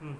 हम्म।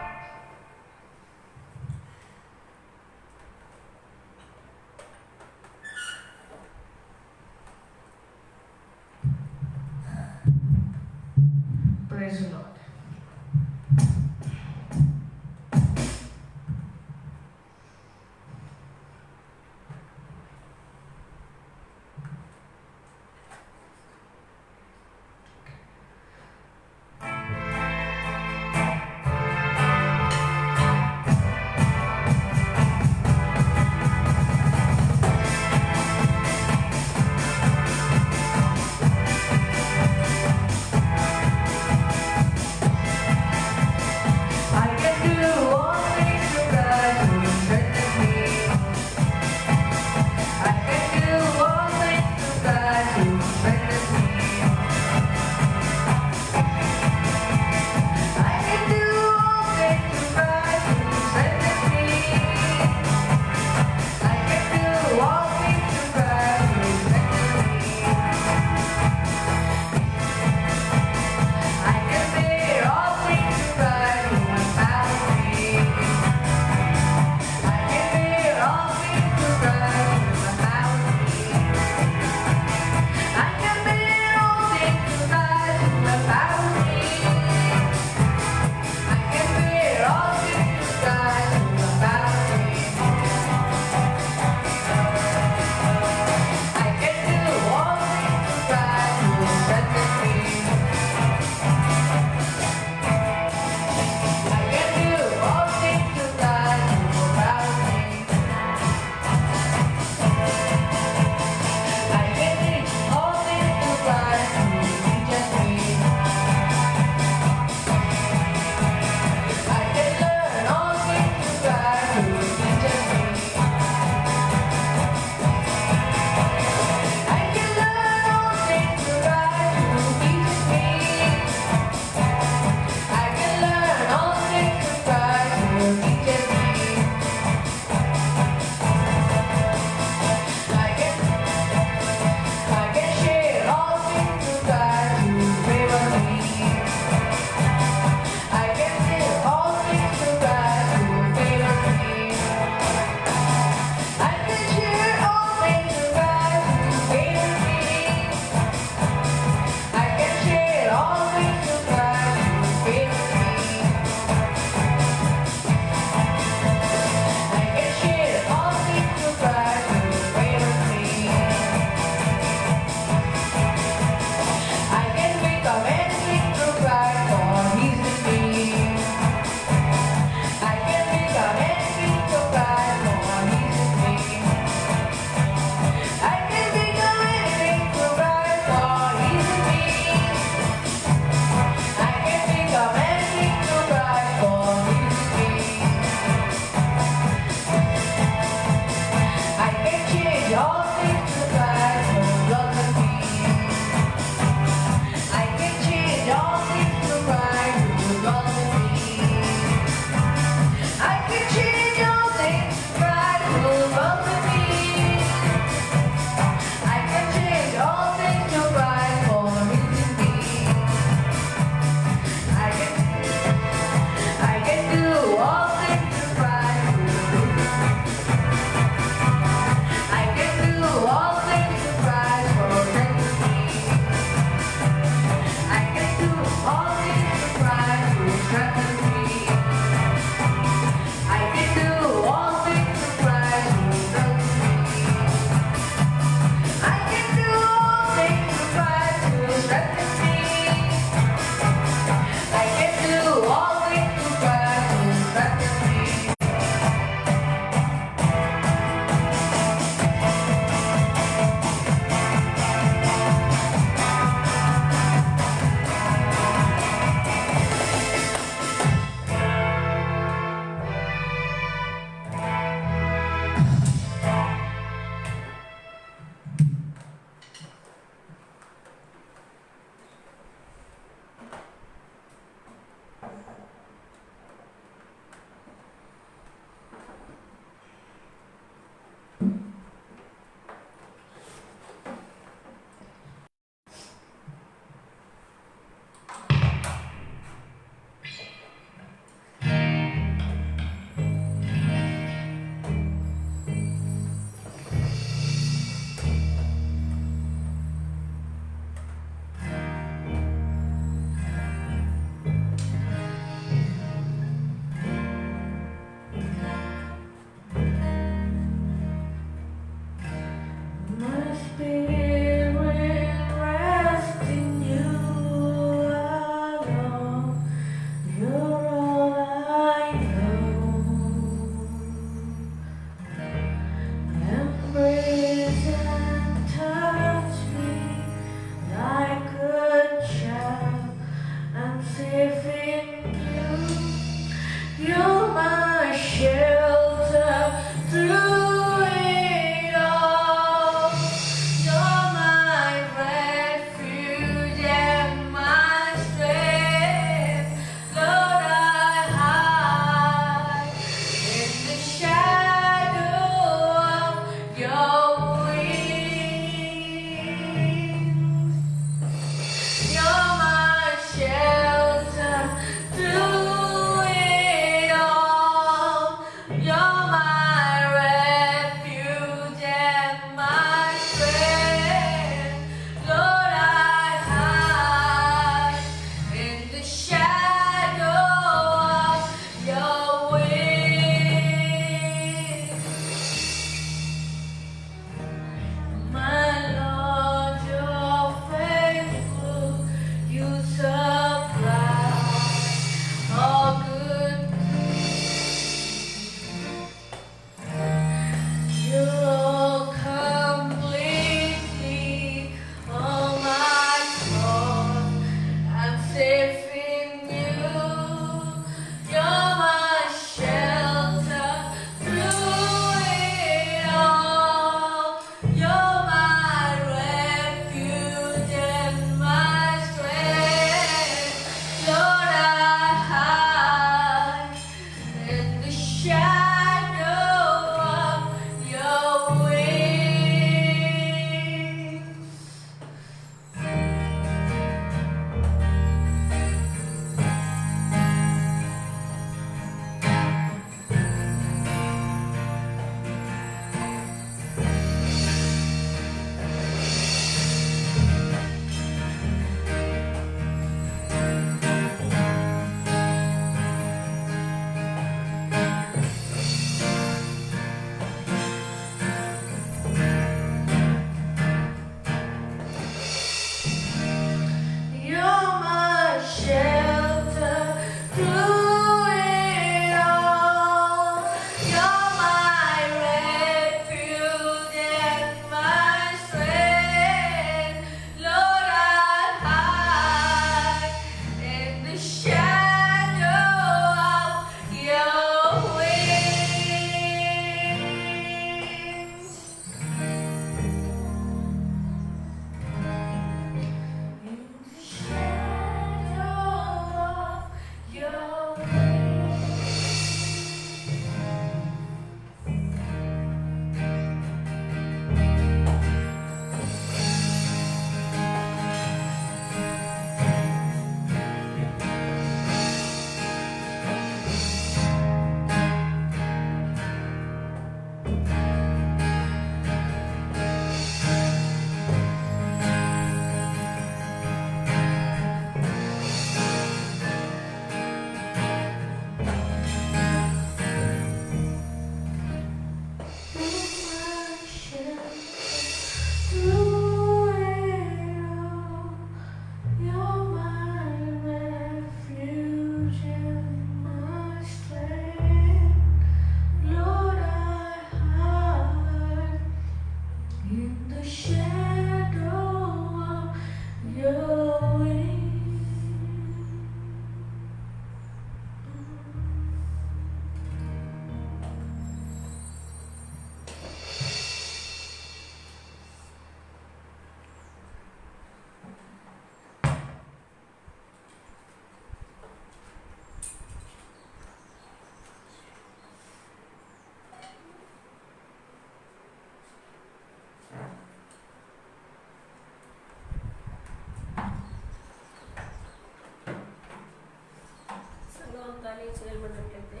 చేయబడినట్లయితే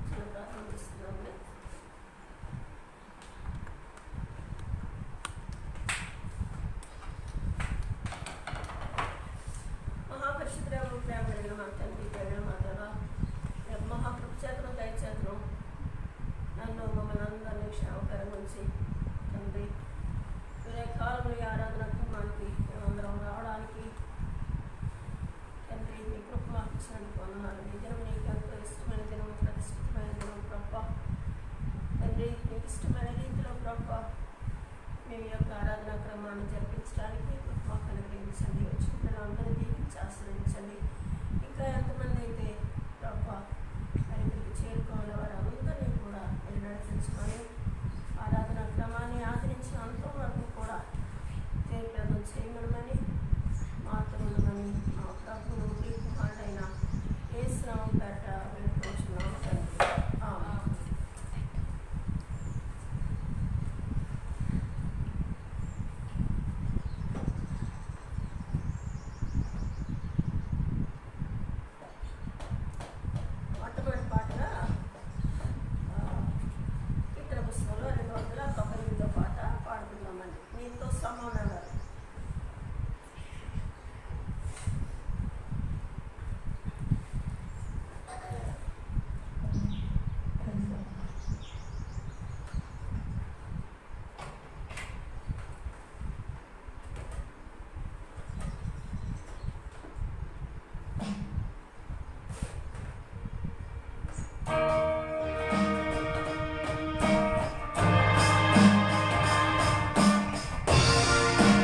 చిన్న ప్రార్థన చేస్తున్నాము. మహాపరిశుద్ధుడైన ప్రేమ కలిగిన మా తండ్రి, ప్రేమ మా దేవా, మహాకృప చేతను దయచేతను నన్ను మమ్మల్ని అందరినీ క్షేమకరం నుంచి తండ్రి కాలంలో ఈ ఆరాధన క్రమానికి మేమందరం రావడానికి తండ్రి మీ కృప మాకు ఇచ్చినందుకు వందనాలు. ఈ దినం నీకు ఎంతో ఇష్టమైన దినం, ప్రతిష్ఠితమైన దినం ప్రభ తండ్రి. నీకు ఇష్టమైన రీతిలో ప్రభ మేము ఈ యొక్క ఆరాధన క్రమాన్ని జరిపించడానికి కృప మాకు అనుగ్రహించండి. వచ్చిన అందరూ దీవించి ఆశ్రయించండి. ఇంకా ఎంతమంది అయితే ప్రభ ఇక్కడికి చేరుకోవాలి వారందరినీ కూడా మీరు నడిపించుకొని ఆరాధన క్రమాన్ని ఆదరించిన అంతం వరకు కూడా జయప్రదం చేయమని మాతో ఉండమని మా ప్రభువును మీ కుమారుడైన యేసు నామం పేరట వేడుకుంటున్నాము తండ్రి. ఆమేన్. మొట్టమొదటి పాటగా కీర్తన పుస్తకంలో 298వ పాట పాడుతున్నామండి. నీతో సమానంగా. Thank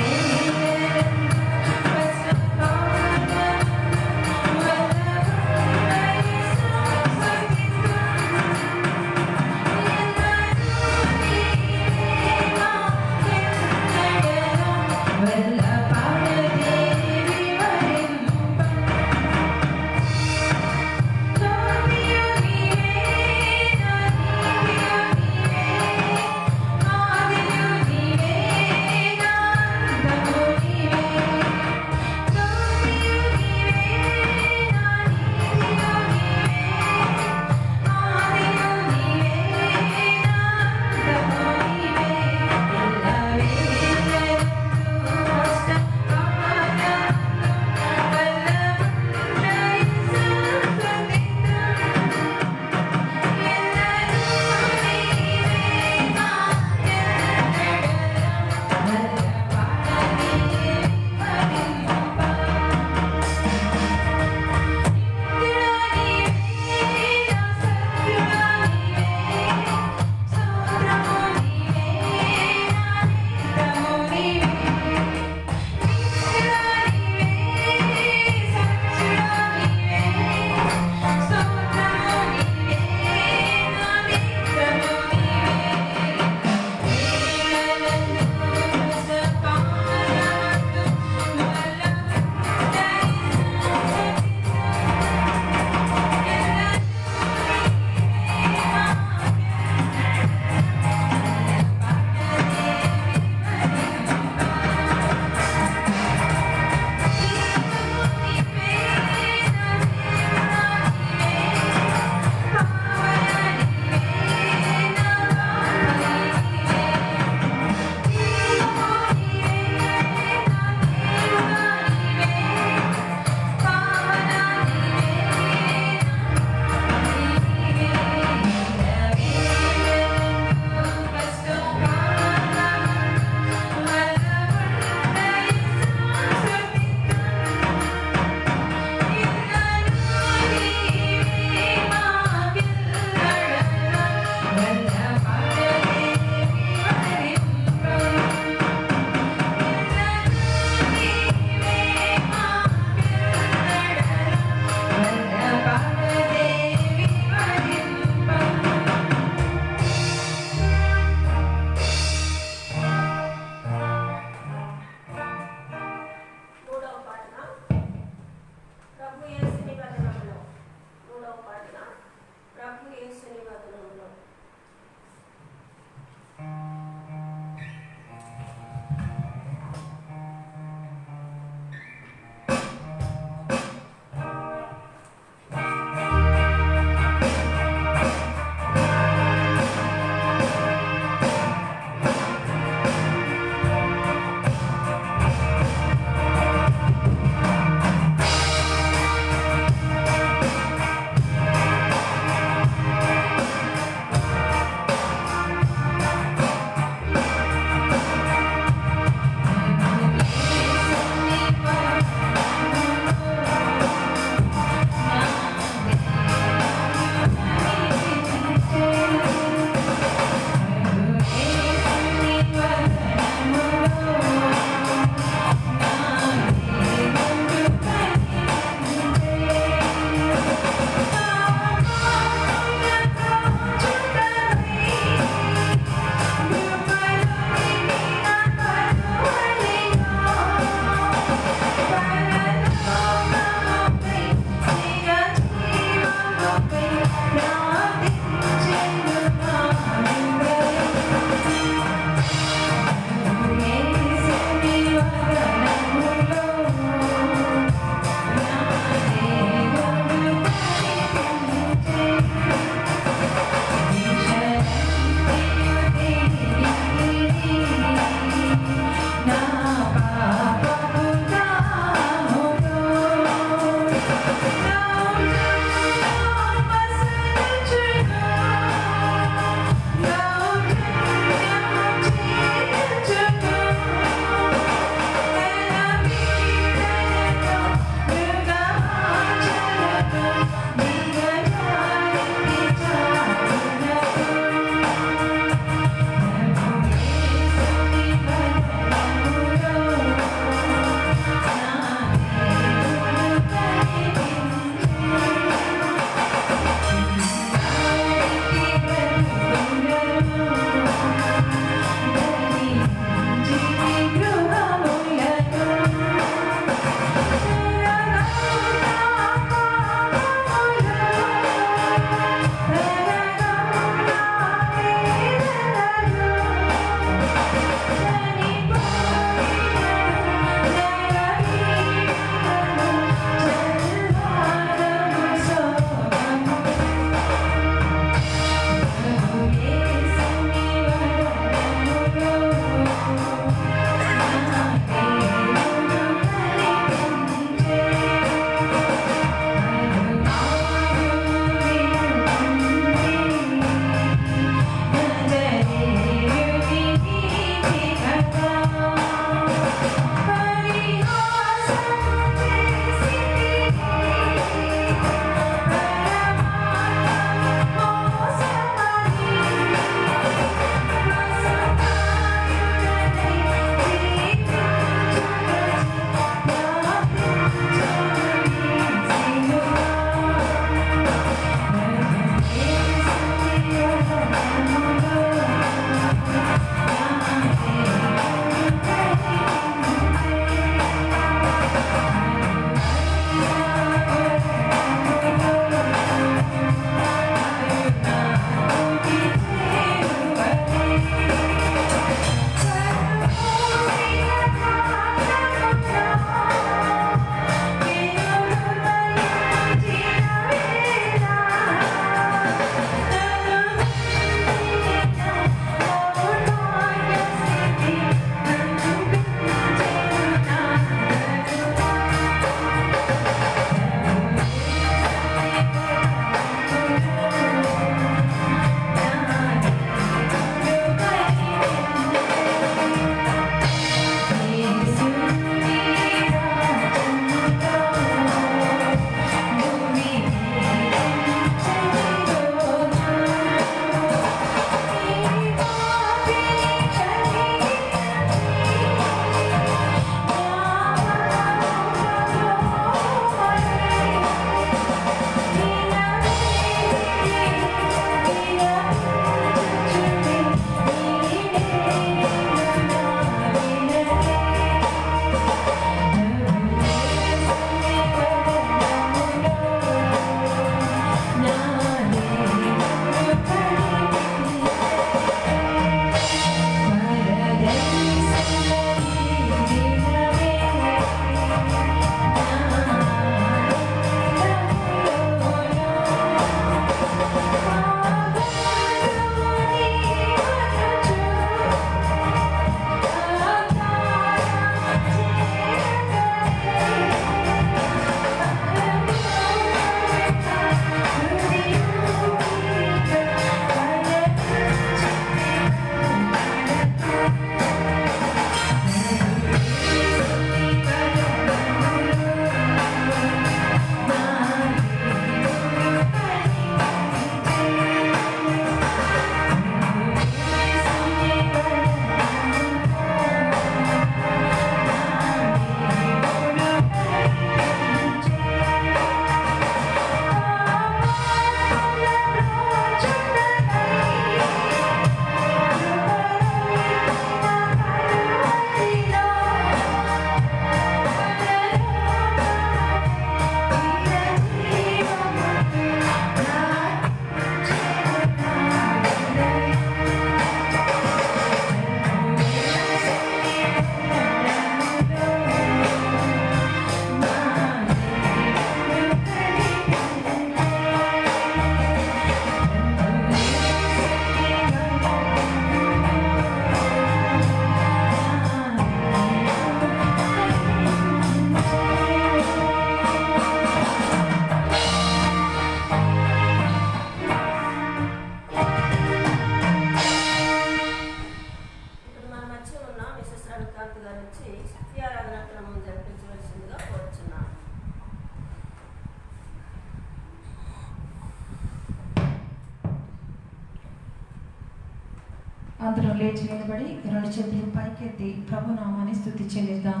అందరం లేచి నిలబడి 2 చేతులు పైకెత్తి ప్రభు నామాన్ని స్తుతి చెల్లిద్దాం.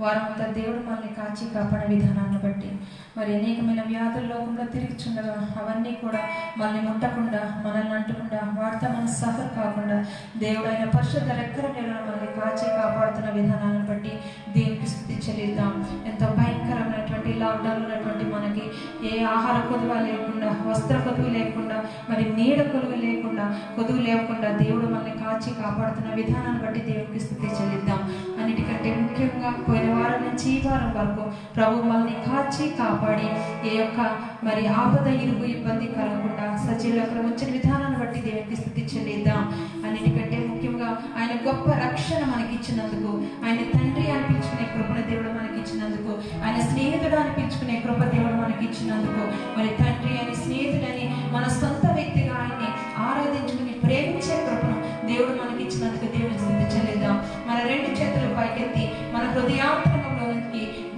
వారంతా దేవుడు మనల్ని కాచి కాపాడే విధానాన్ని బట్టి మరి అనేకమైన వ్యాధుల లోకంలో తిరుగుచుండగా అవన్నీ కూడా మనల్ని ముట్టకుండా, మనల్ని అంటకుండా, వాటితో మనం సఫర్ కాకుండా దేవుడు ఆయన పరిశుద్ధ రెక్కల నీడలో మనల్ని కాచి కాపాడుతున్న విధానాన్ని బట్టి దేవునికి స్తుతి చెల్లిద్దాం. ఎంతో భయంకరమైనటువంటి లాక్డౌన్ ఉన్నటువంటి మనకి ఏ ఆహార కొదువ లేకుండా, వస్త్ర కొదువు లేకుండా, మరి నీడ కొలువు లేకుండా, కొదువు లేకుండా దేవుడు మనల్ని కాచి కాపాడుతున్న విధానాన్ని బట్టి దేవునికి స్తుతి చెల్లిద్దాం. అన్నిటికంటే ముఖ్యంగా పోయిన వారం నుంచి ఈ వారం వరకు ప్రభు మనల్ని కాచి కాపాడి ఏ యొక్క మరి ఆపద, ఇరుగు, ఇబ్బంది కలగకుండా సజీవులు అక్కడ వచ్చిన విధానాన్ని బట్టి దేవునికి స్తుతి చెల్లిద్దాం. అన్నిటికంటే ముఖ్యంగా ఆయన గొప్ప రక్షణ మనకి ఇచ్చినందుకు, ఆయన తండ్రి అనిపించుకునే కృపణ దేవుడు మనకి ఇచ్చినందుకు, ఆయన స్నేహితుడు అనిపించుకునే కృప దేవుడు మనకి ఇచ్చినందుకు, మరి తండ్రి అని స్నేహితుడని మన సొంత వ్యక్తిగా ఆయన్ని ఆరాధించుకుని ప్రేమించే కృపను దేవుడు మనకి ఇచ్చినందుకు దేవుని స్తుతి చెల్లిద్దాం. మన 2 చేతులు పైకెత్తి మన హృదయాంతరంలో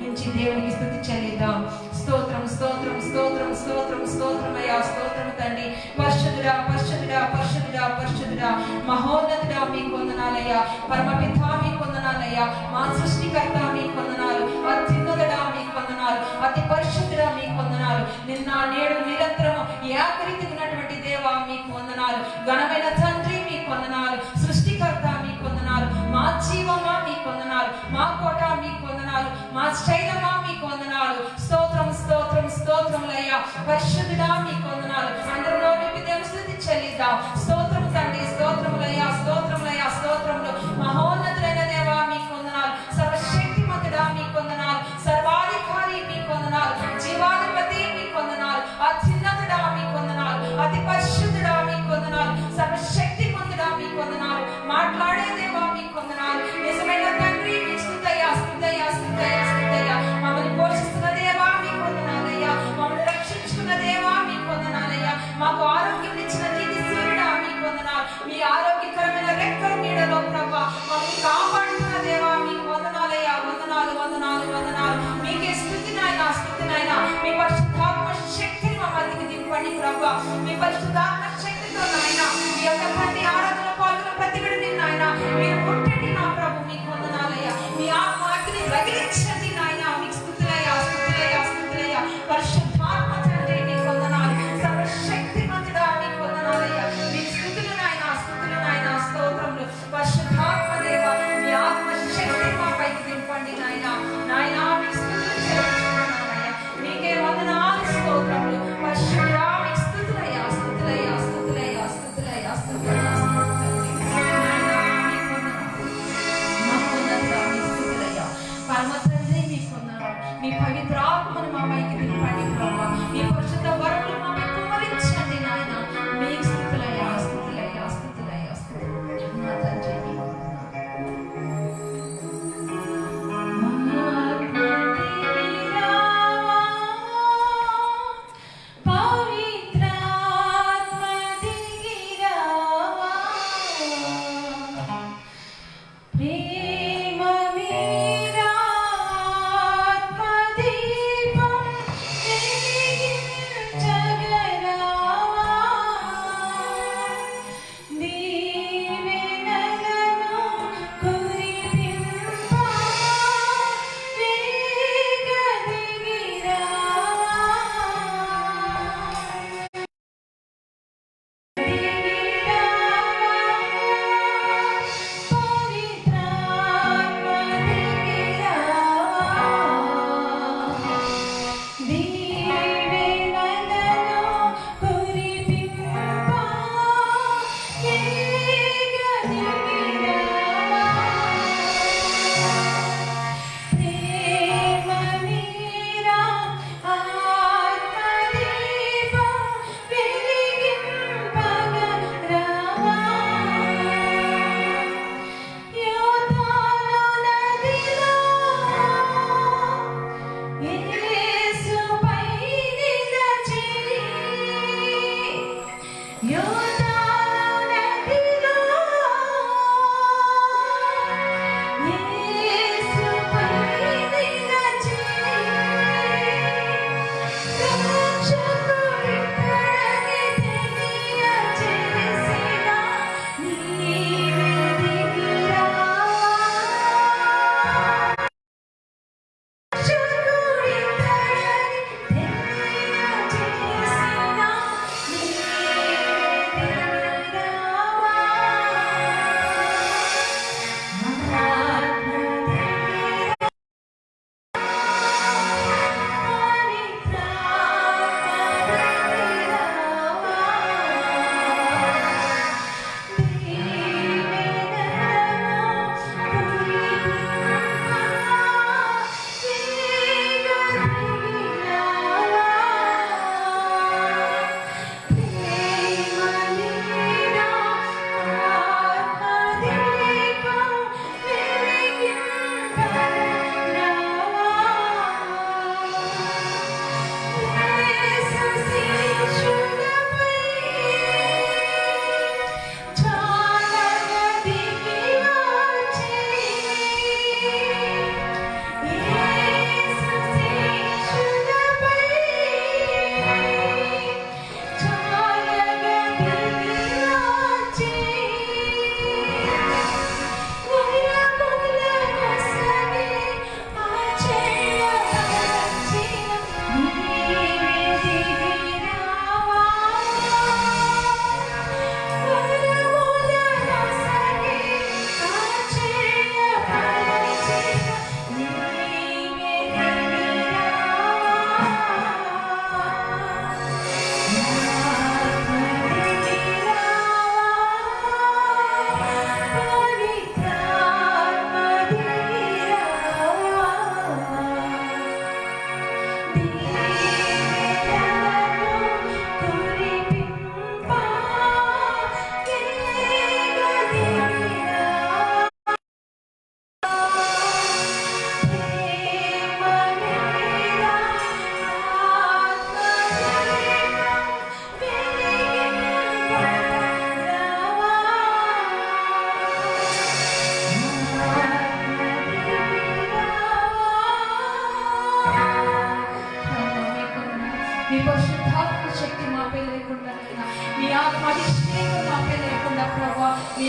నుంచి దేవునికి స్తుతి చెల్లిద్దాం. స్తోత్రం, స్తోత్రం, స్తోత్రం, స్తోత్రం, స్తోత్రం అయ్యా, స్తోత్రం తండ్రి. పరిశుద్ధుడా, పరిశుద్ధుడా, పరిశుద్ధుడా, పరిశుద్ధుడా, మహోన్నతుడా మీకు వందనాలయ్యా. పరమపితా మీకు వందనాలయ్యా. మా సృష్టికర్త మీకు వందనాలు. అత్యున్నతుడా మీకు వందనాలు. అతి పరిశుద్ధుడా మీకు వందనాలు. నిన్న నేడు నిరంతరం ఏకరీతిగా దేవా మీకు వందనాలు. ఘనమైన తండ్రి మీకు వందనాలు. సృష్టికర్త మీకు వందనాలు. మా జీవమా మీకు వందనాలు. మా కోట మీకు వందనాలు. మా శైలమా మీకు వందనాలు. స్తోత్రం, స్తోత్రం, స్తోత్రములయ్యా. పరిశుద్ధుడా మీకు వందనాలు. అందరిలో దేవుని స్తుతి చెల్లిద్దాం. స్తోత్రం తండ్రి, స్తోత్రములయ్యా, స్తోత్రములయ్యా, స్తోత్రములు. మహోన్నతులైన దేవా మీకు వందనాలు. సర్వశక్తిమంతుడా మీకు వందనాలు. సర్వాధికారి మీకు వందనాలు. జీవాధిపతి మీకు వందనాలు. అత్యున్నతుడా మీకు వందనాలు. అతి పరిశుద్ధుడా మీకు వందనాలు. సర్వశక్తిమంతుడా మీకు వందనాలు. మాట్లాడే దేవా మీకు వందనాలు. నిజమైన తండ్రి మీకు స్తుతయ్యా, స్తుతయ్యా, స్తుతయ్యా, స్తుతయ్యా. మమ్మల్ని పోషిస్తున్న దేవా మీకు వందనాలయ్యా. మమ్మల్ని రక్షించుకున్న దేవా మీకు వందనాలయ్యా. మాకు ఆరోగ్యం ఇచ్చిన నీతి సూర్యుడా మీకు వందనాలు. మీ ఆరోగ్యకరమైన రెక్కల నీడలో ప్రభా మమ్మల్ని కాపాడుతున్న దేవా మీకు వందనాలయ్యా. వందనాలు, వందనాలు, వందనాలు. మీకే స్తుతి నాయనా, స్తుతి నాయనా. మీ పరిశుద్ధాత్మ శక్తిని మా మధ్యకి దింపండి ప్రభా. మీ పరిశుద్ధాత్మ శక్తితో నాయనా మీ యొక్క ప్రతి ఆరాధన పాల్గొన్న ప్రతి విడిని నాయనా మీరు ముట్టండి నా ప్రభు. మీకు వందనాలయ్యా. మీ ఆత్మని రగిలించండి నాయనా. మీకు స్తుతులయ్యా, స్తుతులయ్యా, స్తుతులయ్యా. పరిశుద్ధాత్మ తండ్రి మీకు వందనాలు. సర్వశక్తిమంతుడా మీకు వందనాలయ్యా. మీకు స్తుతులు నాయనా, స్తుతులు నాయనా, స్తోత్రములు. పరిశుద్ధాత్మ దేవా మీ ఆత్మ శక్తి మా పైకి దింపండి నాయనా. నాయనా మీకు స్తుతులు చెల్లిస్తున్నానయ్యా. మీకే వందనాలు, స్తోత్రములు. పరిశుద్ధుడా మీకు స్తుతులయ్యా, స్తుతులయ్యా, స్తుతులయ్యా, స్తుతులయ్యా, స్తుతులయ్యా.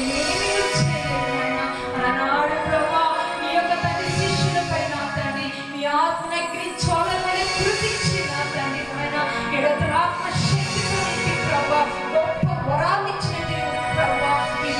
మేమేమీ చేయలేము నాయన. ఆనాడు ప్రభా మీ యొక్క తండ్రి శిష్యులపై నా తండ్రి మీ ఆత్మను ఎక్కించాలని కృతించి నా తండ్రి నాయన ఎడతరాత్మ శక్తితో నింపి ప్రభా గొప్ప వరాలు ఇచ్చిన దేవుడు ప్రభా నీ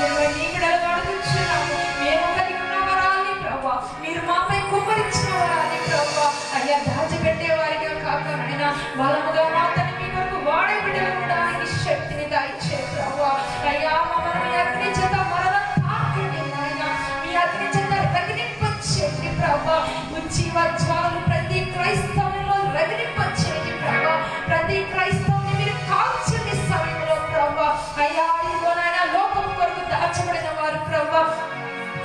బిడ్డలు అడుగుచున్నాము. మేము కలిగి ఉన్న వరాన్ని ప్రభా మీరు మాపై కుమ్మరించిన వరాన్ని ప్రభా అయ్యా దాచిపెట్టే వారిగా కాక నాయన బలముగా మాత్రమే మీ కొరకు వాడే బిడ్డలు ఉండడానికి శక్తిని దయచే ప్రభా అయ్యా మమ్మల్ని మీ అగ్ని చేత మరల తాకండి నాయన. మీ అగ్ని చేత రగిలింపచేయండి ప్రభా. ఉజ్జీవ జ్వాలలు ప్రతి క్రైస్తవులో రగిలింపచేయండి ప్రభా. ప్రతి క్రైస్తవుని మీరు కాల్చండి సమయంలో ప్రభా. అయ్యా ఇదిగో నాయన లోకం కొరకు దాచబడిన వారు ప్రభా,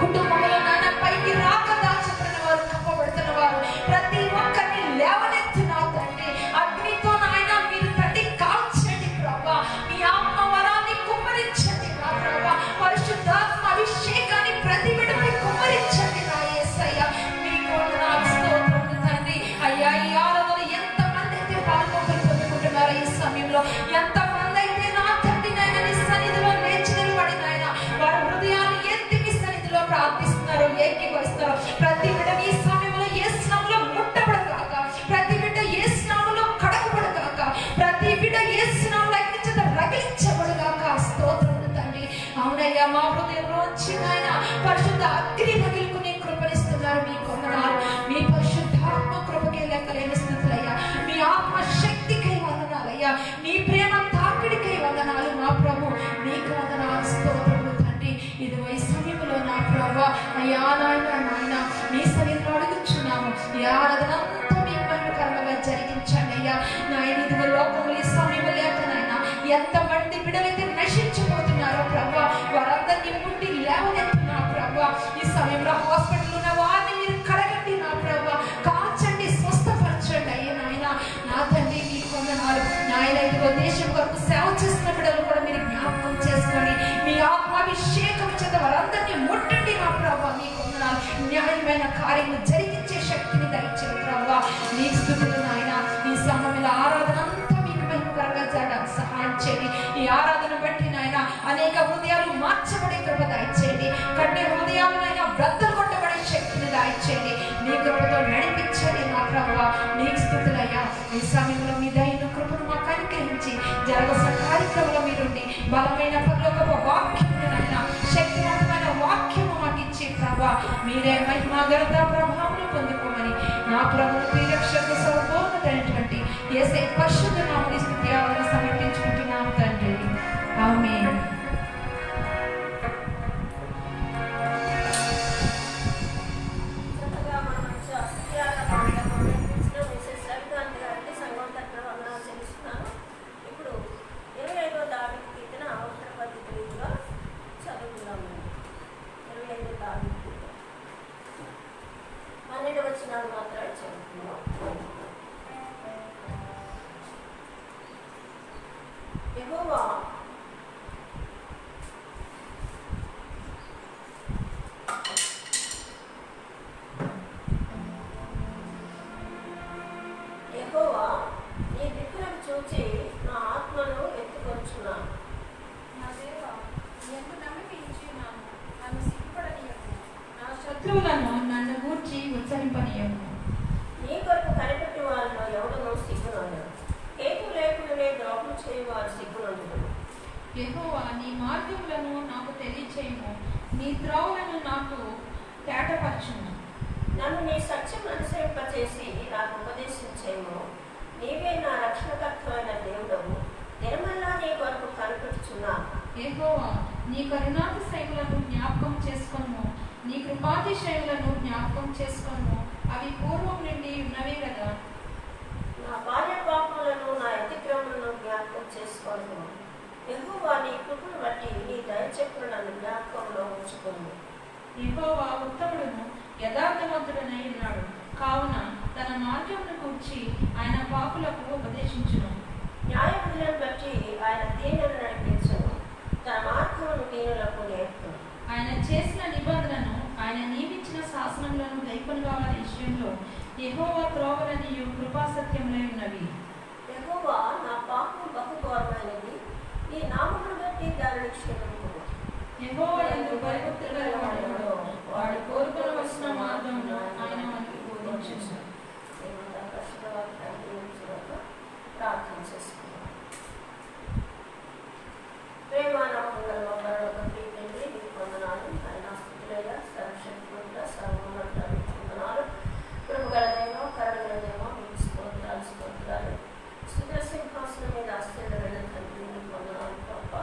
కుటుంబంలో నాయన పైకి రాక దాచబడిన వారు, కప్పబడుతున్న వారు ప్రతి ఒక్కరిని లేవనెత్తిన తండ్రి అగ్నితో నాయన మీరు తండ్రి కాల్చండి ప్రభా. మీ ఆత్మ వరాన్ని కుమ్మరించండి నా ప్రభా. పరిశుద్ధాత్మ అభిషేకాన్ని ప్రతి బిడ్డపై కుమ్మరించండి నా యేసయ్య. మీకు వందనాలు స్తోత్రములు తండ్రి. అయ్యా ఈ ఆరాధనలో ఎంతమంది అయితే పాల్గొని పొందుకుంటున్నారు ఈ సమయంలో, ఎంతమంది అయితే నా తండ్రి నాయన నీ సన్నిధిలో లేచి నిలబడి నాయన వారి హృదయాన్ని ఎత్తి మీ సన్నిధిలో ప్రార్థిస్తున్నారు, ఏకీభవిస్తున్నారు. ప్రతి బిడ్డ ఈ సమయంలో యేసు నామములో ముట్టబడగాక, ప్రతి బిడ్డ యేసు నామములో కడగబడగాక, ప్రతి బిడ్డ యేసు నామములో అగ్ని చేత రగిలించబడగాక. స్తోత్రములు తండ్రి. అవునయ్యా మా హృదయంలోంచి నాయన పరిశుద్ధ అగ్ని రగిలుకునే కృపనిస్తున్నారు. మీ వందనాలు. మీ పరిశుద్ధాత్మ కృపకే లెక్కలేని స్థితులయ్యా. మీ ఆత్మ శక్తికై వందనాలయ్యా. మీ ప్రేమ తాకిడికై వందనాలు నా ప్రభు. నీకు వందనాలు స్తోత్రములు తండ్రి. ఇదిగో ఈ సమయంలో నా ప్రభా అయ్యా నాయన మీ సన్నిధిలో అడుగుచున్నాము. ఈ ఆరాధన అంతా మీ మహిమకరంగా జరిగించండి అయ్యా నాయన. ఇదిగో లోకములు ఈ సమయంలో లేక నాయన ఎంతమంది బిడ్డలైతే నశించిపోతున్నారో ప్రభా వారందరినీ ముట్టి లేవనెత్తి నా ప్రభా. ఈ సమయంలో హాస్పిటల్ ఉన్న వారిని మీరు కడగండి నా ప్రభా. కాల్చండి, స్వస్థపరచండి అయ్యా నాయన. నా తండ్రి మీకు వందనాలు నాయన. ఇదిగో దేశం కొరకు సేవ చేస్తున్న బిడ్డలు కూడా మీరు జ్ఞాపకం చేసుకొని మీ ఆత్మాభిషేకం చేత వారందరినీ ముట్టండి నా ప్రభా. మీకు వందనాలు. న్యాయమైన కార్యము జరిగించే శక్తిని దయచేయండి ప్రభా. నీకు స్తుతులు నాయన. ఈ సమయంలో ఆరాధన అంతా మీకు మహిమకరంగా జరగడానికి సహాయం చేయండి. ఈ ఆరాధన బట్టి నాయన అనేక హృదయాలు మార్చబడే కృప దయచేయండి. కట్టే హృదయాలనైనా బ్రద్దలు కొట్టబడే శక్తిని దయచేయండి. మీ కృపతో నడిపించండి నా ప్రభా. నీకు స్తుతులయ్యా. ఈ సమయంలో మీ దయను కృపను మాకు అనుగ్రహించి జరగవలసిన కార్యక్రమంలో మీరుండి బలమైన పరలోకపు వాక్యమునైనా శక్తివంతమైన వాక్యము మాకు ఇచ్చి ప్రభా మీరే మహిమ ఘనత ప్రభావం పొందుకోమని నా ప్రభువు ప్రియరక్షకు సర్వోన్నతమైనటువంటి యేసయ్య పరిశుద్ధ నామములో స్తుతి ఆరాధన సమర్పించుకుంటున్నాము తండ్రి. ఆమేన్. ఇప్పుడు 25వ దావీదు కీర్తన ఉత్తర పద్ధతి రీతిగా చదువుకుందాము. 25వ దావీదు కీర్తన 12 వచనాలు మాత్రమే చదువుకుందాం. యెహోవా నీ దిక్కులను చూచి నా ఆత్మను ఎత్తుకొంచున్నాను. నా దేవా నీకు నమ్మకించున్నాను. నన్ను సిగ్గుపడనీయకు. నా శత్రువులను నన్ను గూర్చి ఉచ్చరింపనీయకు. నీ కొరకు కనిపెట్టి వారిలో ఎవడనో సిగ్గునొందడు. హేతు లేకుండానే ద్రోహం చేయవారు సిగ్గునొందడు. యెహోవా నీ మార్గములను నాకు తెలియచేయుము. నీ త్రోవలను నాకు తేటపరచుము. నన్ను నీ సత్యం అనుసరింపచేసి నాకు ఉపదేశించేమో. నీవే నా రక్షణకర్తమైన దేవుడవు. దినమల్లా నీ కొరకు కనిపెట్టుచున్నాను. యెహోవా నీ కరుణాతిశయములను జ్ఞాపకం చేసుకొనుము. నీ కృపాతిశయములను జ్ఞాపకం చేసుకొనుము. అవి పూర్వం నుండి ఉన్నవే కదా. నా బాల్య పాపములను నా అతిక్రమములను జ్ఞాపకం చేసుకోను. యెహోవా నీ కృపను బట్టి నీ దయచెప్పులు నన్ను జ్ఞాపకంలో ఉంచుకొను. యెహోవా ఉత్తముడును యథార్థవంతుడనై ఉన్నాడు. కావున తన మార్గమును కూర్చి ఆయన పాపులకు ఉపదేశించును. న్యాయములను బట్టి ఆయన దీనులను నడిపించును. తన మార్గమును దీనులకు నేర్పును. ఆయన చేసిన నిబంధనను ఆయన నియమించిన శాసనములను గైకొనుగా వారి విషయంలో యెహోవా త్రోవలనియు కృపాసత్యములై ఉన్నవి. యెహోవా నా పాపం బహు ఘోరమైనది. నీ నామమును బట్టి దానిని క్షమించుము. యెహోవా యందు భయభక్తి గలవాడెవడో వాడు కోరుకొని వచ్చిన మార్గమును ఆయన మనకి బోధించును. దేవుని పరిశుద్ధ వాక్యాన్ని వినిపించుగాక. ప్రార్థన చేసుకుందాం. ప్రేమ నమ్మకం గల మా పరలోక తండ్రి, నీకు వందనాలు. ఆయన స్తుతులయ్యా, సర్వశక్తిమంతుడా, సర్వోన్నతుడా, నీకు వందనాలు. కృపగల దేవా, కరుణగల దేవా, మీకు స్తోత్రాలు స్తోత్రాలు. స్తుతుల సింహాసనం మీద ఆశ్చర్యమైన తండ్రి, నీకు వందనాలు ప్రభా.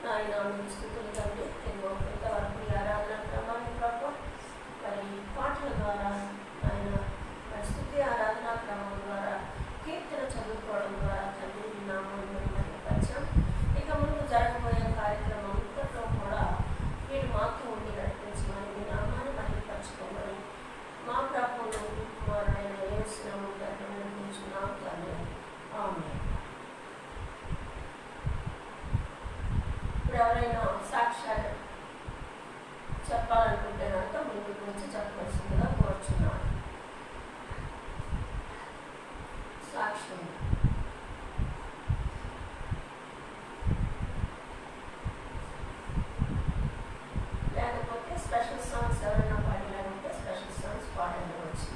నాయన మీకు స్తుతులు తండ్రి. ఇంతవరకు ఈ ఆరాధన క్రమాన్ని ప్రభా మరి పాటల ద్వారా ఆయన మరి స్తుతి ఆరాధన క్రమం ద్వారా కీర్తన చదువుకోవడం ద్వారా తండ్రి మీ నామాన్ని మహిమపరచాం. ఇక ముందు జరగబోయే కార్యక్రమం అంతట్లో కూడా మీరు మాతో ఉండి నడిపించమని, మీ నామాన్ని మహిమపరచుకోమని మా ప్రభువును మీ కుమారుడైన యేసు నామములో నడిపించున్నాం తండ్రి. ఆమేన్. ఇప్పుడు ఎవరైనా సాక్ష్యాలు చెప్పాలనుకుంటే కనుక ముందుకు వచ్చి చెప్పవలసిందిగా కోరుచున్నాను. సాక్ష్యం లేకపోతే స్పెషల్ సాంగ్స్ ఎవరైనా పాడలేకపోతే స్పెషల్ సాంగ్స్ పాడవచ్చు.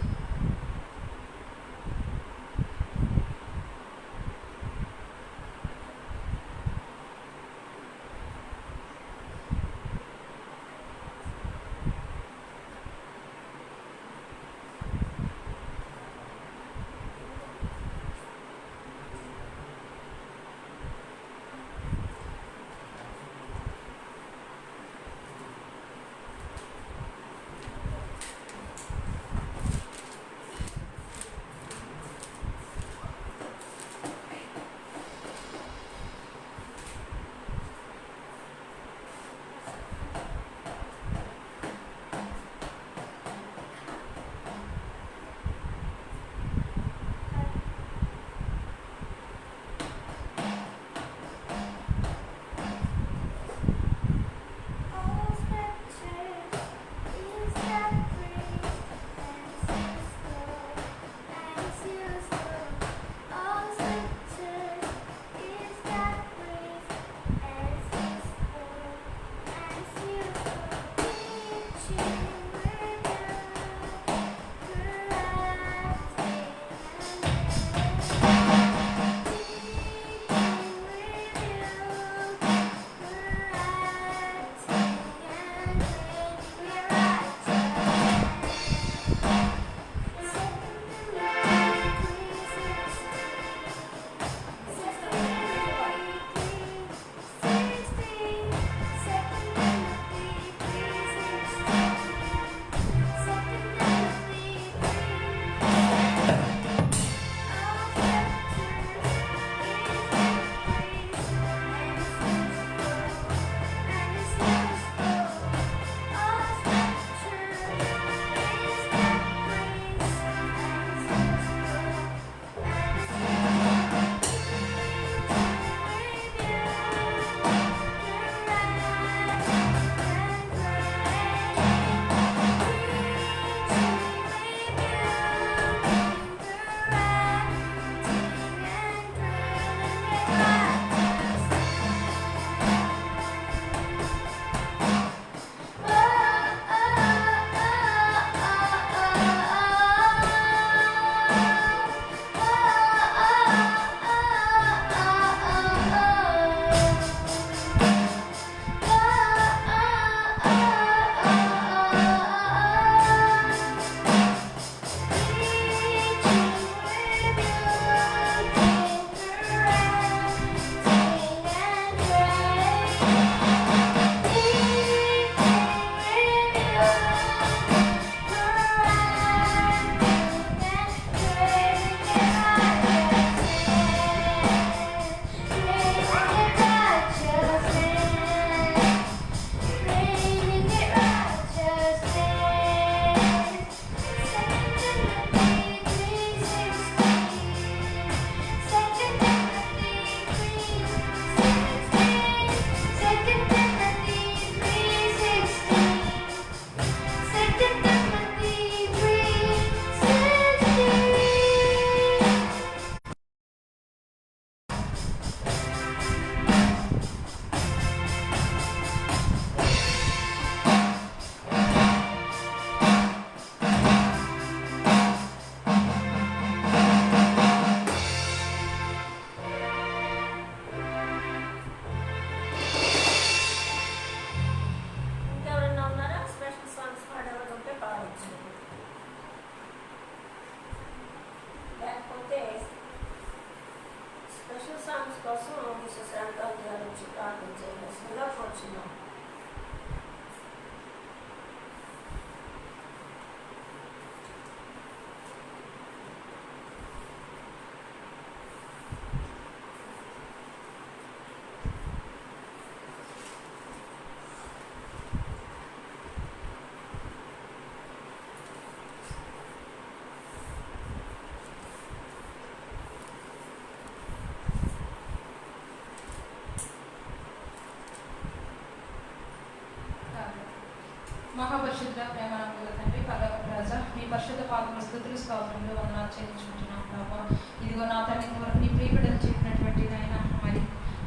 మహాపరిశుద్ధ ప్రేమానంద తండ్రి పరలోకపు రాజా, మీ పరిశుద్ధ పాదముల స్తుతులు స్తోత్రములు వందనాలు చెల్లించుకుంటున్నాం ప్రభా. ఇదిగో నా తండ్రి ఇంతవరకు నీ ప్రియ బిడ్డలు చెప్పినటువంటి నాయన మరి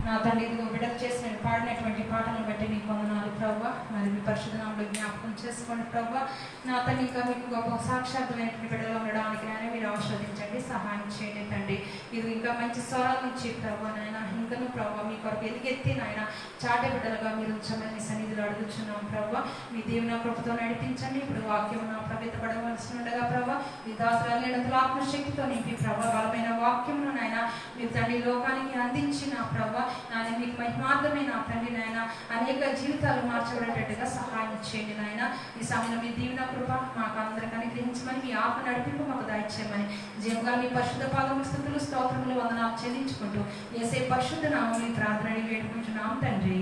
నా తండ్రి ఇదిగో బిడ్డలు చేసిన పాడినటువంటి పాటలను బట్టి నీకు వందనాలు ప్రభా. మరి మీ పరిశుద్ధ నామములో జ్ఞాపకం చేసుకోండి ప్రభా. నా తండ్రి ఇంకా మీకు గొప్ప సాక్షాత్మైనటువంటి బిడ్డలు ఉండడానికి నాయన మీరు ఆశీర్వదించండి, సహాయం చేయండి తండ్రి. ఇది ఇంకా మంచి స్వరాల నుంచి ప్రభా నాయన ఇంకను ప్రభా మీ కొరకు ఎదిగెత్తి నాయన చాటే బిడ్డలుగా మీరు ఉంచమని మీ సన్నిధిలో అడుగుచున్నాం ప్రభా. మీ దేవుని కృపతో నడిపించండి. ఇప్పుడు వాక్యం నా ప్రవేశపడవలసి ఉండగా ప్రభా మీ దాసురాలు ఆత్మశక్తితో నింపి ప్రభా బలమైన వాక్యమును నాయన మీరు తండ్రి లోకానికి అందించిన ప్రభా నాయన మీకు మహిమార్థమైన తండ్రి నాయన అనేక జీవితాలు మార్చబడేటట్టుగా సహాయం చేయండి నాయన. ఈ సమయంలో మీ దీవెన కృప మాకు అందరికి అనుగ్రహించమని మీ ఆత్మ నడిపింపు మాకు దయచేయమని జీవగా మీ పరిశుద్ధ పాదముల స్తుతులు స్తోత్రములు వందనాలు చెల్లించుకుంటూ యేసే పరిశుద్ధ నామములో ఈ ప్రార్థన వేడుకుంటున్నాం తండ్రి,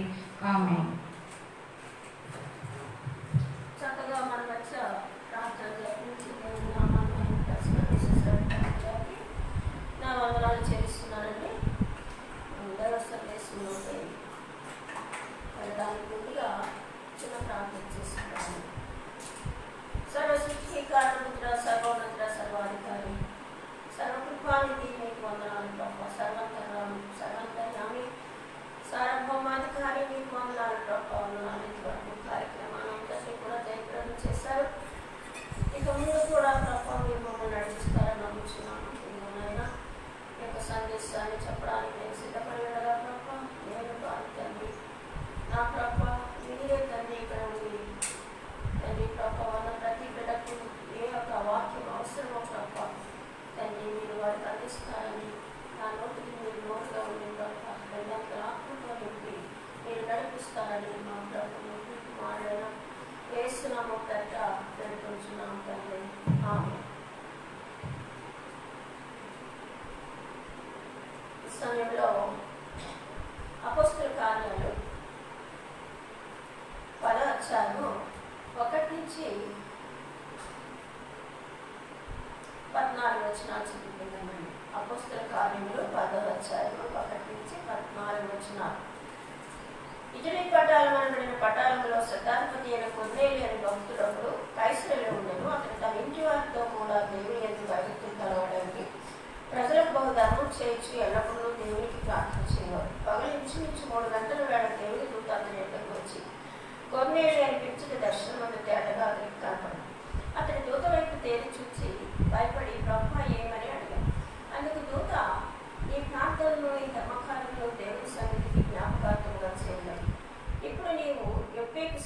ఆమేన్. చక్కగా మన మధ్య ప్రార్థన జరిపించి దేవుని నామాన్ని ప్రశ్నించేసరికి నా వందనాలు చేస్తున్నానండి. దేవస్థానం వేసుకుంటే దానికి ముందుగా చిన్న ప్రార్థన చేస్తున్నాను. సర్వసృష్టి కారణముద్ర సర్వోన్నత సర్వాధికారి సర్వకృపానిధి మీకు వందనాలు ప్రభా. సర్వంతర్యామి సార్వభౌమాధికారి మీకు వందనాలు ప్రభా. వందనాలు ఇంతవరకు కార్యక్రమాన్ని కూడా జయప్రదం చేశారు. ఇక ముందు కూడా ప్రభా మీరు మమ్మల్ని నడిపిస్తారని నమ్ముచున్నాను. ఇదిగోనైనా ఈ యొక్క సందేశాన్ని చెప్పడానికి నేను సిద్ధపడి ఉండగా ప్రభా నేను కాదు తండ్రి నా ప్రభా మీరే తండ్రి ఇక్కడ ఉంది తండ్రి ప్రభా వల్ల ప్రతి బిడ్డకు ఏ యొక్క వాక్యం అవసరమో ప్రభా తండ్రి మీరు వారికి అందిస్తారని నా నోటికి మీరు నోటుగా ఉండి ప్రభా ప్రజలకు ఆత్మతో నింపి మీరు నడిపిస్తారని మా ప్రభు మాట్లాడిన వేస్తున్నాము పెద్ద పెడుతున్నాం తండ్రి, ఆమేన్. ఈ సమయంలో అపోస్తల కార్యాలు 10వ అధ్యాయము 1 నుంచి 14 వచనాలు చదువుకుందామండి. అపోస్తల కార్యములు 10వ అధ్యాయము 1 నుంచి 14 వచనాలు. ఇటలీ పటాలమనబడిన పటాలంలో శతాధిపతి అయిన కొర్నేలి అనే భక్తుడొకడు కైసరలో ఉండెను. అతను తన ఇంటి వారితో కూడా దేవుని యందు భయభక్తులు కలగడానికి ప్రజలకు బహుధర్మం చేయొచ్చు ఎల్లప్పుడూ దేవునికి ప్రార్థన చేయవారు. పగలు ఇంచుమించు 3 గంటల వేళ దేవుని దూత అతని ఎద్దకు వచ్చి కొర్నేలి అని పిలిచిన దర్శనం అంత తేటగా అతనికి కనపడింది. అతని దూత వైపు తేరి చూచి భయపడి ప్రభువా ఏమని అడిగాడు. అందుకు దూత ఈ ప్రార్థనలో ఈ ధర్మకాలంలో దేవుని సన్నిధికి జ్ఞాపకార్థంగా చేయలేదు. ఇప్పుడు నీవు యొప్పేకు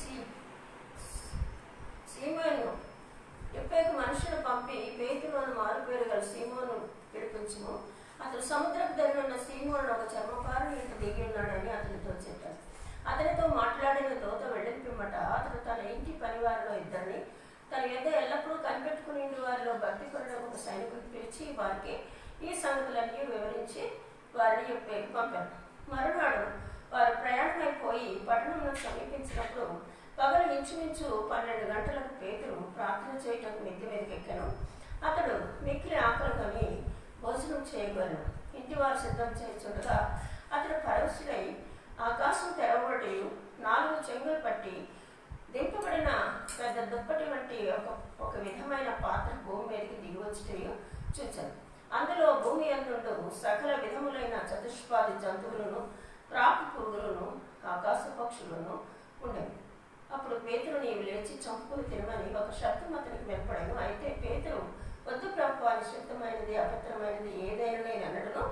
మనుషులు పంపి పేతురును మారుపేరు గల సీమోను పిలిపించుము. అతను సముద్రపు దగ్గర ఉన్న సీమోను ఒక చర్మకారుని ఇంత దిగి ఉన్నాడని అతనితో చెప్పాడు. అతనితో మాట్లాడిన దూత వెళ్ళిన పిమ్మట అతను తన ఇంటి పనివారిలో ఇద్దరిని తన యొద్ద ఎల్లప్పుడూ కనిపెట్టుకుని వారిలో భక్తి కొన్న ఒక సైనికుని పిలిచి వారికి ఈ సంగతులన్నీ వివరించి వారిని యొప్పేకు పంపారు. మరునాడు వారు ప్రయాణమైపోయి పట్టణంలో సమీపించినప్పుడు పగలు ఇంచుమించు 12 గంటలకు పేతురు ప్రార్థన చేయటం మిద్దె మీదకి ఎక్కాను. అతడు మిక్కిలి ఆకలికొని భోజనం చేయగలను. ఇంటి వారు సిద్ధం చేస్తుండగా అతడు పరవశుడై ఆకాశం తెరవబడి 4 చెంగులు పట్టి దింపబడిన పెద్ద దుప్పటి వంటి ఒక విధమైన పాత్ర భూమి మీదకి దిగివచ్చుటయు చూచాను. అందులో భూమి యందు సకల విధములైన చతుష్పాది జంతువులను ప్రాకు పురుగులను ఆకాశ పక్షులను ఉండేవి. అప్పుడు పేతురు నీవు లేచి చంపుకుని తినమని ఒక శబ్దం అతనికి వినపడను. అయితే పేతురు వద్దు ప్రభువా నిషిద్ధమైనది అపవిత్రమైనది ఏదైనా నేను అన్నడను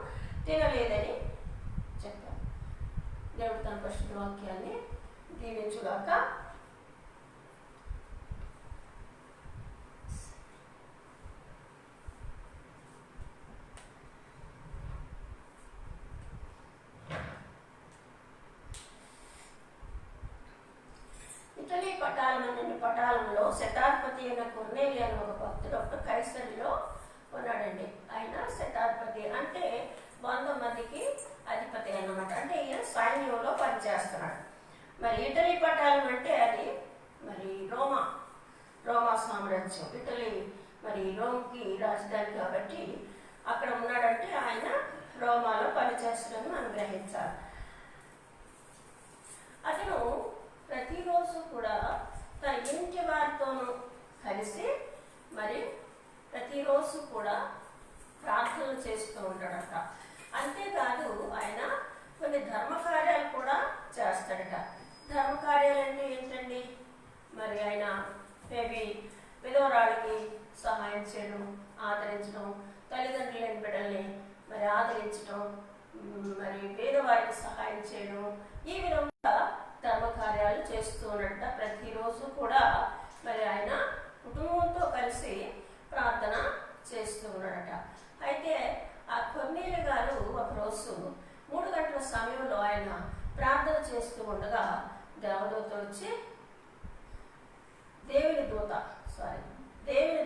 తినలేదని చెప్పాను. దేవుడు తన పరిశుద్ధ వాక్యాన్ని దీవించుగాక. ఇటలీ పటాలంలో శతాధిపతి అయిన కొర్నేలి అని ఒక భక్తుడు ఒకడు కైసరిలో ఉన్నాడండి. ఆయన శతాధిపతి అంటే 100 మందికి అధిపతి అన్నమాట. అంటే ఈయన సైన్యంలో పనిచేస్తున్నాడు. మరి ఇటలీ పటాలం అంటే అది మరి రోమా సామ్రాజ్యం. ఇటలీ మరి రోమ్కి రాజధాని కాబట్టి అక్కడ ఉన్నాడంటే ఆయన రోమాలో పనిచేస్తున్నాడని మనం గ్రహించాలి. అతను ప్రతిరోజు కూడా తన ఇంటి ఉంటాడట. అంతేకాదు ఆయన కొన్ని ధర్మకార్యాలు కూడా చేస్తాడట. ధర్మకార్యాలు అంటే ఏంటండి? మరి ఆయన మేబీ విధవరాళ్ళకి సహాయం చేయడం, ఆదరించడం, తల్లిదండ్రులు లేని బిడ్డల్ని మరి ఆదరించడం, మరి పేదవారికి సహాయం చేయడం, ఈ విధంగా ధర్మకార్యాలు చేస్తూ ఉన్నట్ట. ప్రతిరోజు కూడా మరి ఆయన కుటుంబంతో కలిసి ప్రార్థన చేస్తూ ఉన్నాడట. అయితే ఆ కొర్నేలి గారు ఒకరోజు 3 గంటల సమయంలో ఆయన ప్రార్థన చేస్తూ ఉండగా దేవదూత వచ్చి దేవుని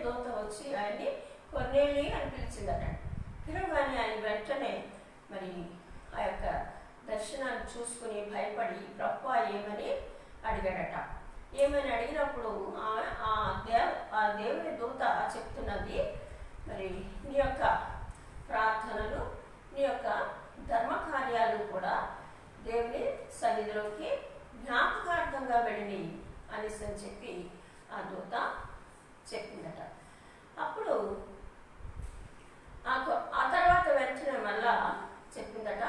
దూత వచ్చి ఆయన్ని కొర్నేలి అని పిలిచిందట. పిలవగానే ఆయన వెంటనే మరి ఆ యొక్క దర్శనాన్ని చూసుకుని భయపడి ప్రభువా ఏమని అడిగాడట. ఏమని అడిగినప్పుడు ఆ దేవుని దూత చెప్తున్నది, మరి నీ యొక్క ప్రార్థనలు, నీ యొక్క ధర్మకార్యాలు కూడా దేవుని సన్నిధిలోకి జ్ఞాపకార్థంగా వెళ్ళినవి అనేసి అని చెప్పి ఆ దూత చెప్పిందట. అప్పుడు ఆ తర్వాత వెంటనే మళ్ళా చెప్పిందట,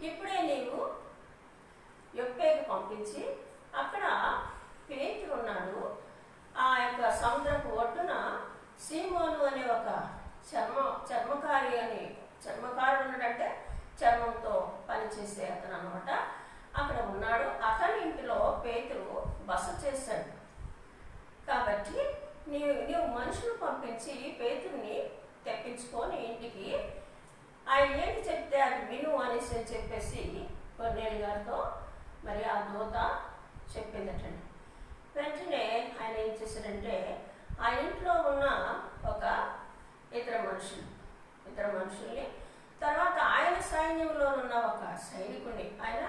ఇప్పుడే నీవు యొప్పేకి పంపించి అక్కడ పేతురు ఉన్నాడు, ఆ యొక్క సముద్రపు ఒడ్డున సీమోను అనే ఒక చర్మకారుడు ఉన్నాడంటే చర్మంతో పనిచేసే అతను అనమాట. అక్కడ ఉన్నాడు. అతని ఇంటిలో పేతురు బస చేశాడు. కాబట్టి నీవు మనుషులు పంపించి పేతుర్ని తెప్పించుకొని ఇంటికి ఆయన ఏంటి చెప్తే అది విను అనేసి చెప్పేసి కొర్నేలి గారితో మరి ఆ దూత చెప్పిందటండి. వెంటనే ఆయన ఏం చేశాడంటే ఆ ఇంట్లో ఉన్న ఒక ఇతర మనుషుల్ని, తర్వాత ఆయన సైన్యంలో ఉన్న ఒక సైనికుడిని, ఆయన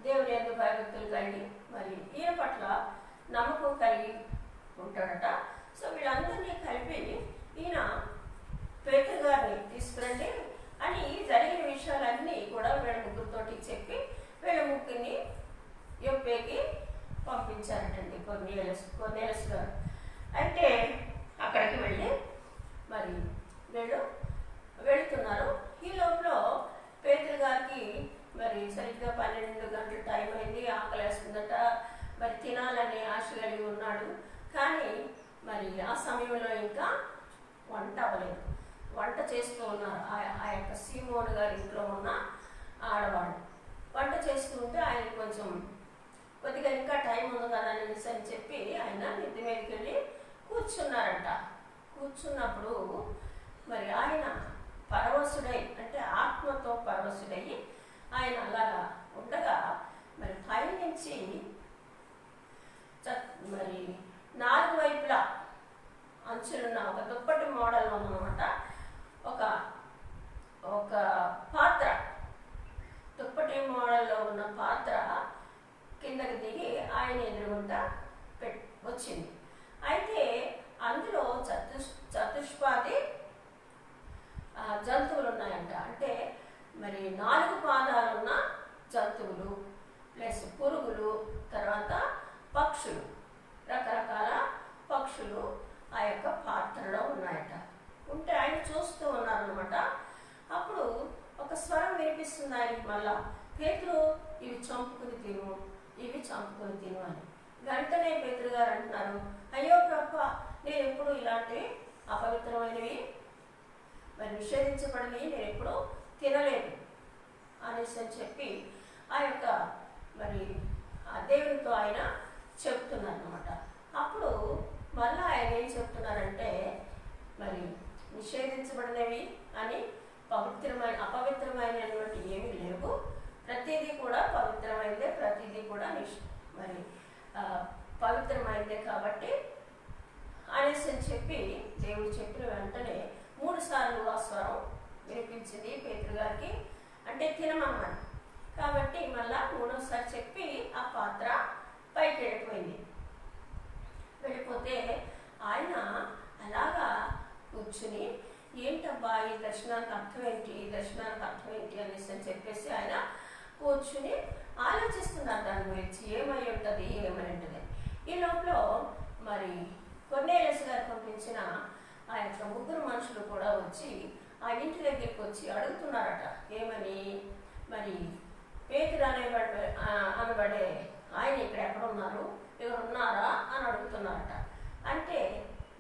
దేవుని యందు భయభక్తులు కలిగి మరి ఈయన పట్ల నమ్మకం కలిగి ఉంటాడట. సో వీళ్ళందరినీ కలిపి ఈయన పేతురు గారిని తీసుకురండి అని జరిగిన విషయాలన్నీ కూడా వీళ్ళ ముగ్గురితోటి చెప్పి వీళ్ళ ముగ్గురిని యొప్పేకి పంపించారటండి కొర్నేలియస్ గారు. అయితే అక్కడికి వెళ్ళి మరి వీళ్ళు వెళుతున్నారు. ఈ లోపల పేతురు గారికి మరి సరిగ్గా 12 గంటల టైం అయింది, ఆకలేస్తుందట, మరి తినాలని ఆశ కలిగి ఉన్నాడు. కానీ మరి ఆ సమయంలో ఇంకా వంట అవ్వలేదు. వంట చేస్తూ ఉన్నారు ఆ యొక్క సీమోను గారి ఇంట్లో ఉన్న ఆడవాళ్ళు. వంట చేస్తూ ఉంటే ఆయన కొంచెం కొద్దిగా ఇంకా టైం ఉంది కదా అనేసి అని చెప్పి ఆయన మిద్ది మీదకి వెళ్ళి కూర్చున్నారంట. కూర్చున్నప్పుడు మరి ఆయన పరవశుడై, అంటే ఆత్మతో పరవశుడై ఆయన అలాగా ఉండగా మరి పైనుంచి మరి 4 వైపులా అంచులున్న ఒక దుప్పటి మోడల్లో ఉన్నమాట ఒక పాత్ర, దుప్పటి మోడల్లో ఉన్న పాత్ర కిందకి దిగి ఆయన ఎదురుగుండా వచ్చింది. అయితే అందులో చతుష్పాది జంతువులు ఉన్నాయంట. అంటే మరి 4 పాదాలున్న జంతువులు ప్లస్ పురుగులు, తర్వాత పక్షులు, రకరకాల పక్షులు ఆ యొక్క పాత్రలో ఉన్నాయట. ఉంటే ఆయన చూస్తూ ఉన్నారనమాట. అప్పుడు ఒక స్వరం వినిపిస్తుంది ఆయనకి మళ్ళా, పేతురు ఇవి చంపుకుని తిను అని. వెంటనే పేతురు గారు అంటున్నారు, అయ్యో ప్రభువా, నేను ఎప్పుడు ఇలాంటి అపవిత్రమైనవి మరి నిషేధించబడినవి నేను ఎప్పుడు తినలేదు అనేసి అని చెప్పి ఆ యొక్క మరి ఆ దేవునితో ఆయన చెప్తున్నారు అనమాట. అప్పుడు మళ్ళీ ఆయన ఏం చెప్తున్నారంటే, మరి నిషేధించబడినవి అని అపవిత్రమైనటువంటి ఏమీ లేవు, ప్రతిదీ కూడా పవిత్రమైందే, ప్రతిదీ కూడా మరి పవిత్రమైందే కాబట్టి అనేసి అని చెప్పి దేవుడు చెప్పిన వెంటనే 3 సార్లు ఆ స్వరం వినిపించింది పేతురు గారికి. అంటే తినమన్నమాట. కాబట్టి మళ్ళా 3వసారి చెప్పి ఆ పాత్ర పైకి వెళ్ళిపోతే ఆయన అలాగా కూర్చుని ఏంటబ్బా ఈ దర్శనానికి అర్థం ఏంటి అనేసి అని చెప్పేసి ఆయన కూర్చుని ఆలోచిస్తున్నారు దాని గురించి, ఏమై ఉంటుంది. ఈ లోపల మరి కొర్నేలియస్ గారు పంపించిన ఆ యొక్క 3 మనుషులు కూడా వచ్చి ఆ ఇంటి దగ్గరికి వచ్చి అడుగుతున్నారట. ఏమని? మరి పేతురు అనబడే ఆయన ఇక్కడ ఎక్కడ ఉన్నారు, ఇక్కడ ఉన్నారా అని అడుగుతున్నారట. అంటే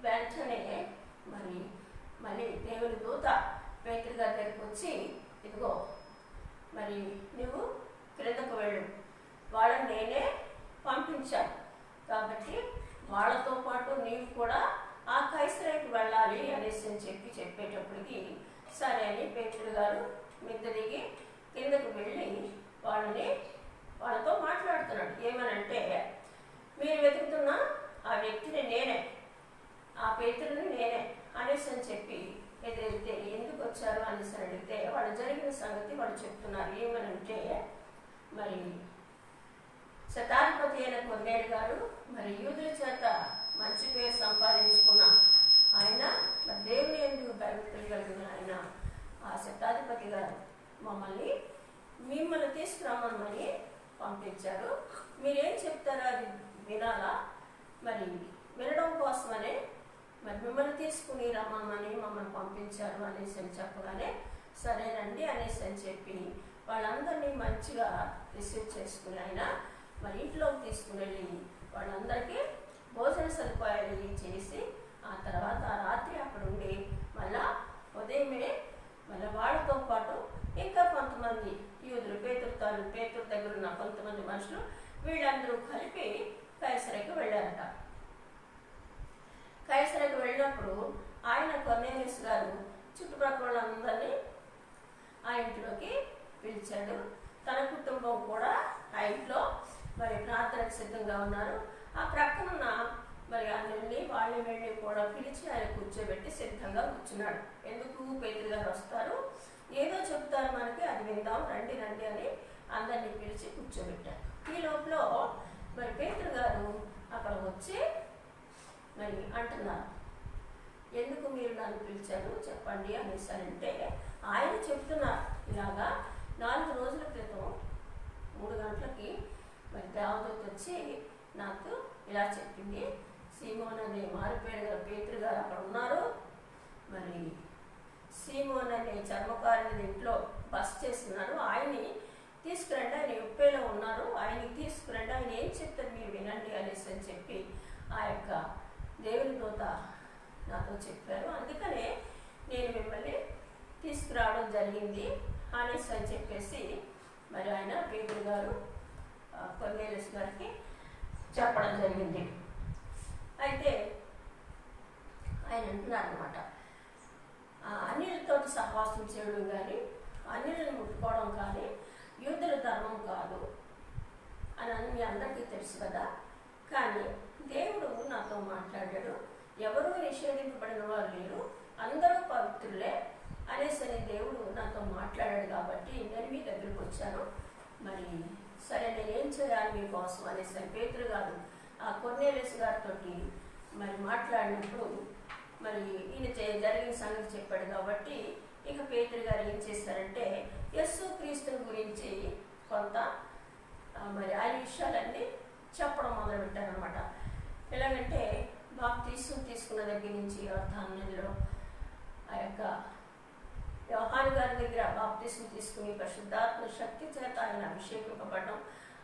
వెంటనే మళ్ళీ దేవుని దూత పేతురు గారి దగ్గరికి వచ్చి, ఇదిగో మరి నువ్వు క్రిందకు వెళ్ళు, వాళ్ళని నేనే పంపించాను కాబట్టి వాళ్ళతో పాటు నీవు కూడా ఆ కైసరేకి వెళ్ళాలి అనేసి అని చెప్పేటప్పటికి సరే అని పేతురు గారు మిద్ద దిగి కిందకు వెళ్ళి వాళ్ళతో మాట్లాడుతున్నాడు. ఏమనంటే, మీరు వెతుకుతున్న ఆ వ్యక్తిని నేనే, ఆ పేతురుని నేనే అనేసి అని చెప్పి ఎదురైతే ఎందుకు వచ్చారు అనేసి అడిగితే వాళ్ళు జరిగిన సంగతి వాళ్ళు చెప్తున్నారు. ఏమనంటే, మరి శతాధిపతి అయిన కొర్నేలు గారు మరి యూదుల చేత మంచి పేరు సంపాదించుకున్న ఆయన, మరి దేవుని ఎందుకు భయభక్తులు కలిగిన ఆయన ఆ శతాధిపతి గారు మిమ్మల్ని తీసుకురమ్మని పంపించారు. మీరేం చెప్తారో అది వినాలా, మరి వినడం కోసమనే మరి మిమ్మల్ని తీసుకుని రమ్మని మమ్మల్ని పంపించారు అనేసి అని చెప్పగానే సరేనండి అనేసి అని చెప్పి వాళ్ళందరినీ మంచిగా రిసీవ్ చేసుకుని ఆయన మరి ఇంట్లోకి తీసుకుని వెళ్ళి వాళ్ళందరికీ భోజన సదుపాయాలు చేసి ఆ తర్వాత రాత్రి అక్కడ ఉండి మళ్ళా ఉదయమే మళ్ళీ వాళ్ళతో పాటు ఇంకా కొంతమంది యూదులు పేతురు దగ్గర ఉన్న కొంతమంది మనుషులు వీళ్ళందరూ కలిపి కైసరేకి వెళ్ళారట. కైసరేకి వెళ్ళినప్పుడు ఆయన కొర్నేలియస్ గారు చుట్టుపక్కల వాళ్ళందరినీ ఆ ఇంట్లోకి పిలిచాడు. తన కుటుంబం కూడా ఆ ఇంట్లో మరి ప్రార్థనకు సిద్ధంగా ఉన్నారు. ఆ ప్రక్కనున్న మరి అందరినీ వాళ్ళని కూడా పిలిచి ఆయన కూర్చోబెట్టి సిద్ధంగా కూర్చున్నాడు. ఎందుకు? పేతురు గారు వస్తారు, ఏదో చెప్తారు మనకి, అది విందాం, రండి రండి అని అందరినీ పిలిచి కూర్చోబెట్టారు. ఈ లోపల మరి పేతురు గారు అక్కడ వచ్చి మరి అంటున్నారు, ఎందుకు మీరు నన్ను పిలిచారు చెప్పండి అనేసి అంటే ఆయన చెప్తున్నారు, ఇలాగా 4 రోజుల క్రితం 3 గంటలకి మరి దేవదూత వచ్చి నాకు ఇలా చెప్పింది, సీమోన్ అనే మారిపోయిన గల పేతురు గారు అక్కడ ఉన్నారు, మరి సీమోన్ అనే చర్మకారుని ఇంట్లో బస చేస్తున్నారు, ఆయన్ని తీసుకురండి, ఆయన ఉప్పేలో ఉన్నారు, ఆయన్ని తీసుకురండి, ఆయన ఏం చెప్తారు మీరు వినండి అనేసి అని చెప్పి ఆ యొక్క దేవుని దూత నాతో చెప్పారు, అందుకనే నేను మిమ్మల్ని తీసుకురావడం జరిగింది అనేసి అని చెప్పేసి మరి ఆయన పేతురు గారు కొర్నేలియస్ గారికి చెప్పడం జరిగింది. అయితే ఆయన అంటున్నారు అనమాట, అన్యులతో సహవాసం చేయడం కానీ అన్యులను ముట్టుకోవడం కానీ యూదుల ధర్మం కాదు అని మీ అందరికీ తెలుసు కదా, కానీ దేవుడు నాతో మాట్లాడాడు, ఎవరూ నిషేధింపబడిన వారు లేరు, అందరూ పవిత్రులే అనేసి దేవుడు నాతో మాట్లాడాడు కాబట్టి నేను మీ దగ్గరికి వచ్చాను, మరి సరే నేనేం చేయాలి మీకోసం అనేసి పేతురు గారు ఆ కొర్నేలియస్ గారితో మరి మాట్లాడినప్పుడు మరి ఈయన జరిగిన సంగతి చెప్పాడు కాబట్టి ఇక పేతురు గారు ఏం చేశారంటే యేసు క్రీస్తుని గురించి కొంత మరి ఆయన విషయాలన్నీ చెప్పడం మొదలుపెట్టారనమాట. ఎలాగంటే బాప్తీసం తీసుకున్న దగ్గర నుంచి యోర్దాను నదిలో ఆ యొక్క యోహాను గారి దగ్గర బాప్తీసం తీసుకుని పరిశుద్ధాత్మ శక్తి చేత ఆయన అభిషేకింపబడడం,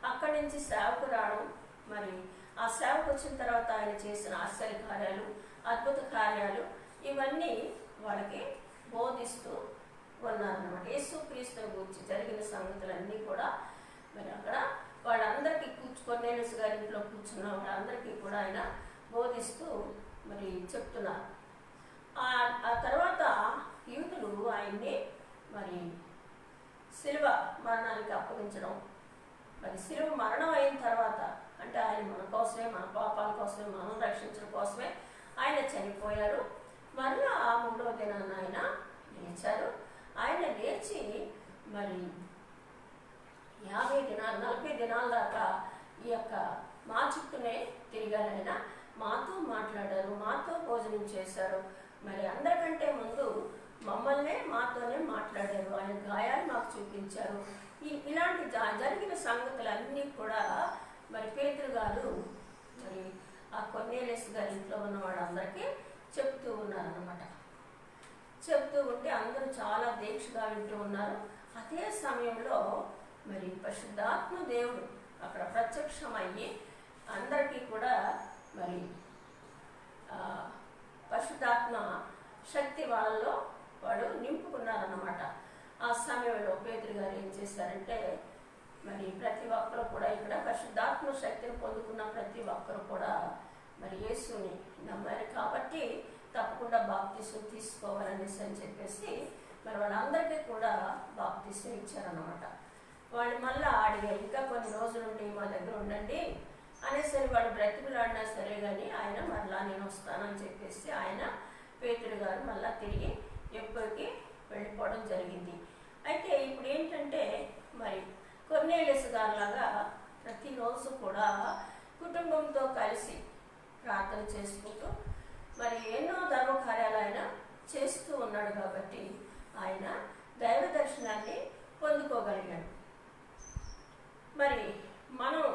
అక్కడి నుంచి సేవకు రావడం, మరి ఆ సేవకు వచ్చిన తర్వాత ఆయన చేసిన ఆశ్చర్య కార్యాలు, అద్భుత కార్యాలు ఇవన్నీ వాళ్ళకి బోధిస్తూ ఉన్నారన్నమాట. యేసు క్రీస్తుని గురించి జరిగిన సంగతులన్నీ కూడా మరి అక్కడ వాళ్ళందరికీ కొర్నేలియస్ గారి ఇంట్లో కూర్చున్న వాళ్ళందరికీ కూడా ఆయన బోధిస్తూ మరి చెప్తున్నారు. ఆ తర్వాత యూదులు ఆయన్ని మరి శిలువ మరణానికి అప్పగించడం, మరి శిలువ మరణం అయిన తర్వాత అంటే ఆయన మన కోసమే, మన పాపాల కోసమే, మనం రక్షించడం కోసమే ఆయన చనిపోయారు. మరలా ఆ 3వ దినాన్న ఆయన లేచారు. ఆయన లేచి మరి 50 దినాలు 40 దినాల దాకా ఈ యొక్క మా చుట్టూనే తిరిగారు. ఆయన మాతో మాట్లాడారు, మాతో భోజనం చేశారు, మరి అందరికంటే ముందు మమ్మల్నే మాతోనే మాట్లాడారు, ఆయన గాయాలు మాకు చూపించారు. ఇలాంటి జరిగిన సంగతులన్నీ కూడా మరి పేతురు గారు మరి ఆ కొర్నేలియస్ గారి ఇంట్లో ఉన్న వాళ్ళందరికీ చెప్తూ ఉన్నారన్నమాట. చెప్తూ ఉంటే అందరూ చాలా దీక్షగా వింటూ ఉన్నారు. అదే సమయంలో మరి పరిశుద్ధాత్మ దేవుడు అక్కడ ప్రత్యక్షమయ్యి అందరికీ కూడా మరి పరిశుద్ధాత్మ శక్తి వాళ్ళలో వాడు నింపుకున్నారన్నమాట. ఆ సమయంలో పేతురు గారు ఏం చేశారంటే మరి ప్రతి ఒక్కరు కూడా ఇక్కడ పరిశుద్ధాత్మ శక్తిని పొందుకున్న ప్రతి ఒక్కరు కూడా మరి యేసుని నమ్మారు కాబట్టి తప్పకుండా బాప్తిసం తీసుకోవాలనేసి అని చెప్పేసి మరి వాళ్ళందరికీ కూడా బాప్తిసం ఇచ్చారన్నమాట. వాళ్ళు మళ్ళీ అడిగారు, ఇంకా కొన్ని రోజులుండి మా దగ్గర ఉండండి అనేసరి వాడు బ్రతికులాడినా సరే కానీ ఆయన మరలా నేను వస్తానని చెప్పేసి ఆయన పేతురు గారు మళ్ళీ తిరిగి ఎప్పటికీ వెళ్ళిపోవడం జరిగింది. అయితే ఇప్పుడు ఏంటంటే మరి కొర్నేలియస్ గారిలాగా ప్రతిరోజు కూడా కుటుంబంతో కలిసి ప్రార్థన చేసుకుంటూ మరి ఎన్నో ధర్మ కార్యాలు ఆయన చేస్తూ ఉన్నాడు కాబట్టి ఆయన దైవ దర్శనాన్ని పొందుకోగలిగాడు. మరి మనం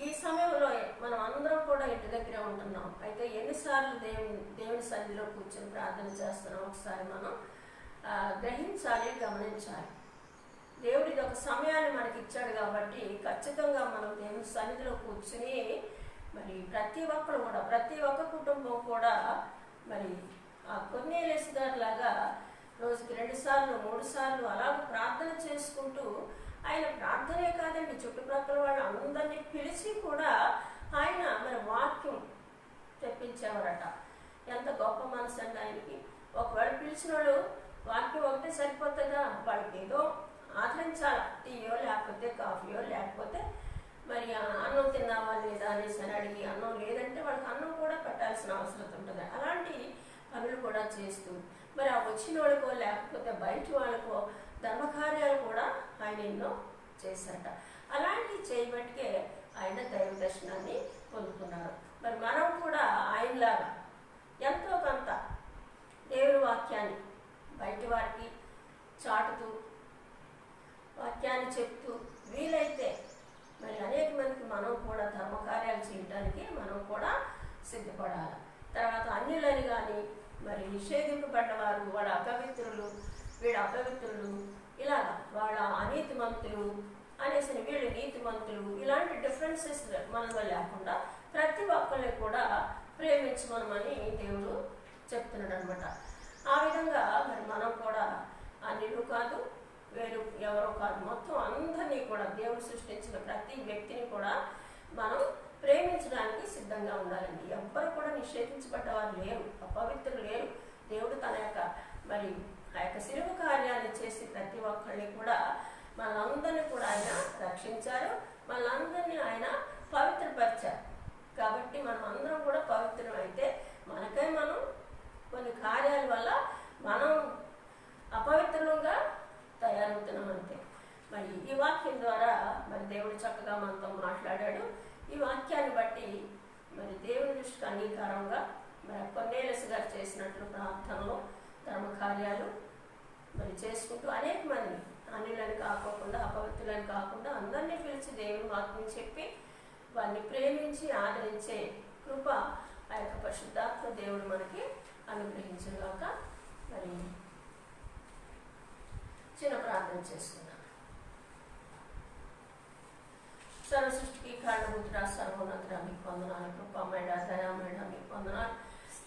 ఈ సమయంలో మనం అందరం కూడా ఇంటి దగ్గర ఉంటున్నాం. అయితే ఎన్నిసార్లు దేవుని సన్నిధిలో కూర్చొని ప్రార్థన చేస్తున్నాం ఒకసారి మనం గ్రహించాలి, గమనించాలి. దేవుడు ఇది ఒక సమయాన్ని మనకి ఇచ్చాడు కాబట్టి ఖచ్చితంగా మనం దేవుని సన్నిధిలో కూర్చుని మరి ప్రతి ఒక్కరు కూడా ప్రతి ఒక్క కుటుంబం కూడా మరి ఆ కొర్నేలియస్ గారి లాగా రోజుకి 2 సార్లు 3 సార్లు అలాగ ప్రార్థన చేసుకుంటూ ఆయన ప్రార్థనే కాదండి చుట్టుప్రక్కల వాళ్ళు అందరినీ పిలిచి కూడా ఆయన మరి వాక్యం తెప్పించేవారట. ఎంత గొప్ప మనసు అండి ఆయనకి. ఒకవేళ పిలిచిన వాళ్ళు వాక్యం ఒకటే సరిపోతుందా, వాళ్ళకి ఏదో ఆదరించాలి, టీయో లేకపోతే కాఫీయో లేకపోతే మరి అన్నం తిన్నావా లేదా అనేసి అని అడిగి అన్నం లేదంటే వాళ్ళకి అన్నం కూడా పెట్టాల్సిన అవసరం ఉంటుంది. అలాంటి పనులు కూడా చేస్తూ మరి ఆ వచ్చిన వాళ్ళకో లేకపోతే బయట వాళ్ళకో ధర్మకార్యాలు కూడా ఆయన ఎన్నో చేశారట. అలాంటివి చేయబట్టికే ఆయన దైవ దర్శనాన్ని పొందుకున్నారు. మరి మనం కూడా ఆయనలాగా ఎంతో కొంత దేవుని వాక్యాన్ని బయట వారికి చాటుతూ వాక్యాన్ని చెప్తూ వీలైతే మరి అనేక మందికి మనం కూడా ధర్మకార్యాలు చేయడానికి మనం కూడా సిద్ధపడాలి. తర్వాత అన్యులని కానీ మరి నిషేధింపబడ్డవారు వాళ్ళ అపవిత్రులు వీళ్ళ అపవిత్రులు ఇలాగా వాళ్ళ అనీతిమంతులు అనేసి వీళ్ళు నీతిమంతులు ఇలాంటి డిఫరెన్సెస్ మనలో లేకుండా ప్రతి ఒక్కరిని కూడా ప్రేమించమని దేవుడు చెప్తున్నాడు అనమాట. ఆ విధంగా మరి మనం కూడా అన్యులు కాదు వేరు ఎవరో కాదు, మొత్తం అందరినీ కూడా దేవుడు సృష్టించిన ప్రతి వ్యక్తిని కూడా మనం ప్రేమించడానికి సిద్ధంగా ఉండాలండి. ఎవ్వరు కూడా నిషేధించబడ్డవారు లేరు, అపవిత్రులు లేరు. దేవుడు తన యొక్క మరి ఆ యొక్క శిలువ కార్యాన్ని చేసి ప్రతి ఒక్కరిని కూడా మనందరినీ కూడా ఆయన రక్షించారు, మనందరినీ ఆయన పవిత్రపరిచారు. కాబట్టి మనం అందరం కూడా పవిత్రం అయితే మనకై మనం కొన్ని కార్యాల వల్ల మనం అపవిత్రంగా తయారవుతున్నాం అంతే. మరి ఈ వాక్యం ద్వారా మరి దేవుడు చక్కగా మనతో మాట్లాడాడు. ఈ వాక్యాన్ని బట్టి మరి దేవుని దృష్టికి అంగీకారంగా మరి కొర్నేలియస్ గారు చేసినట్లు ప్రార్థనలో ధర్మకార్యాలు మరి చేసుకుంటూ అనేక మందిని అన్యులని కాకుండా అపవిత్రులని కాకుండా అందరినీ పిలిచి దేవుని వాక్యం చెప్పి వారిని ప్రేమించి ఆదరించే కృప ఆ యొక్క పరిశుద్ధాత్మ దేవుడు మనకి అనుగ్రహించుగాక. మరి చిన్న ప్రార్థన చేసుకున్నాను. సర్వ సృష్టికి కారణభూతుడా సర్వోన్నతుడా మీకు వందనాలు, కృపమేడ దయామేడ మీకు వందనాలు.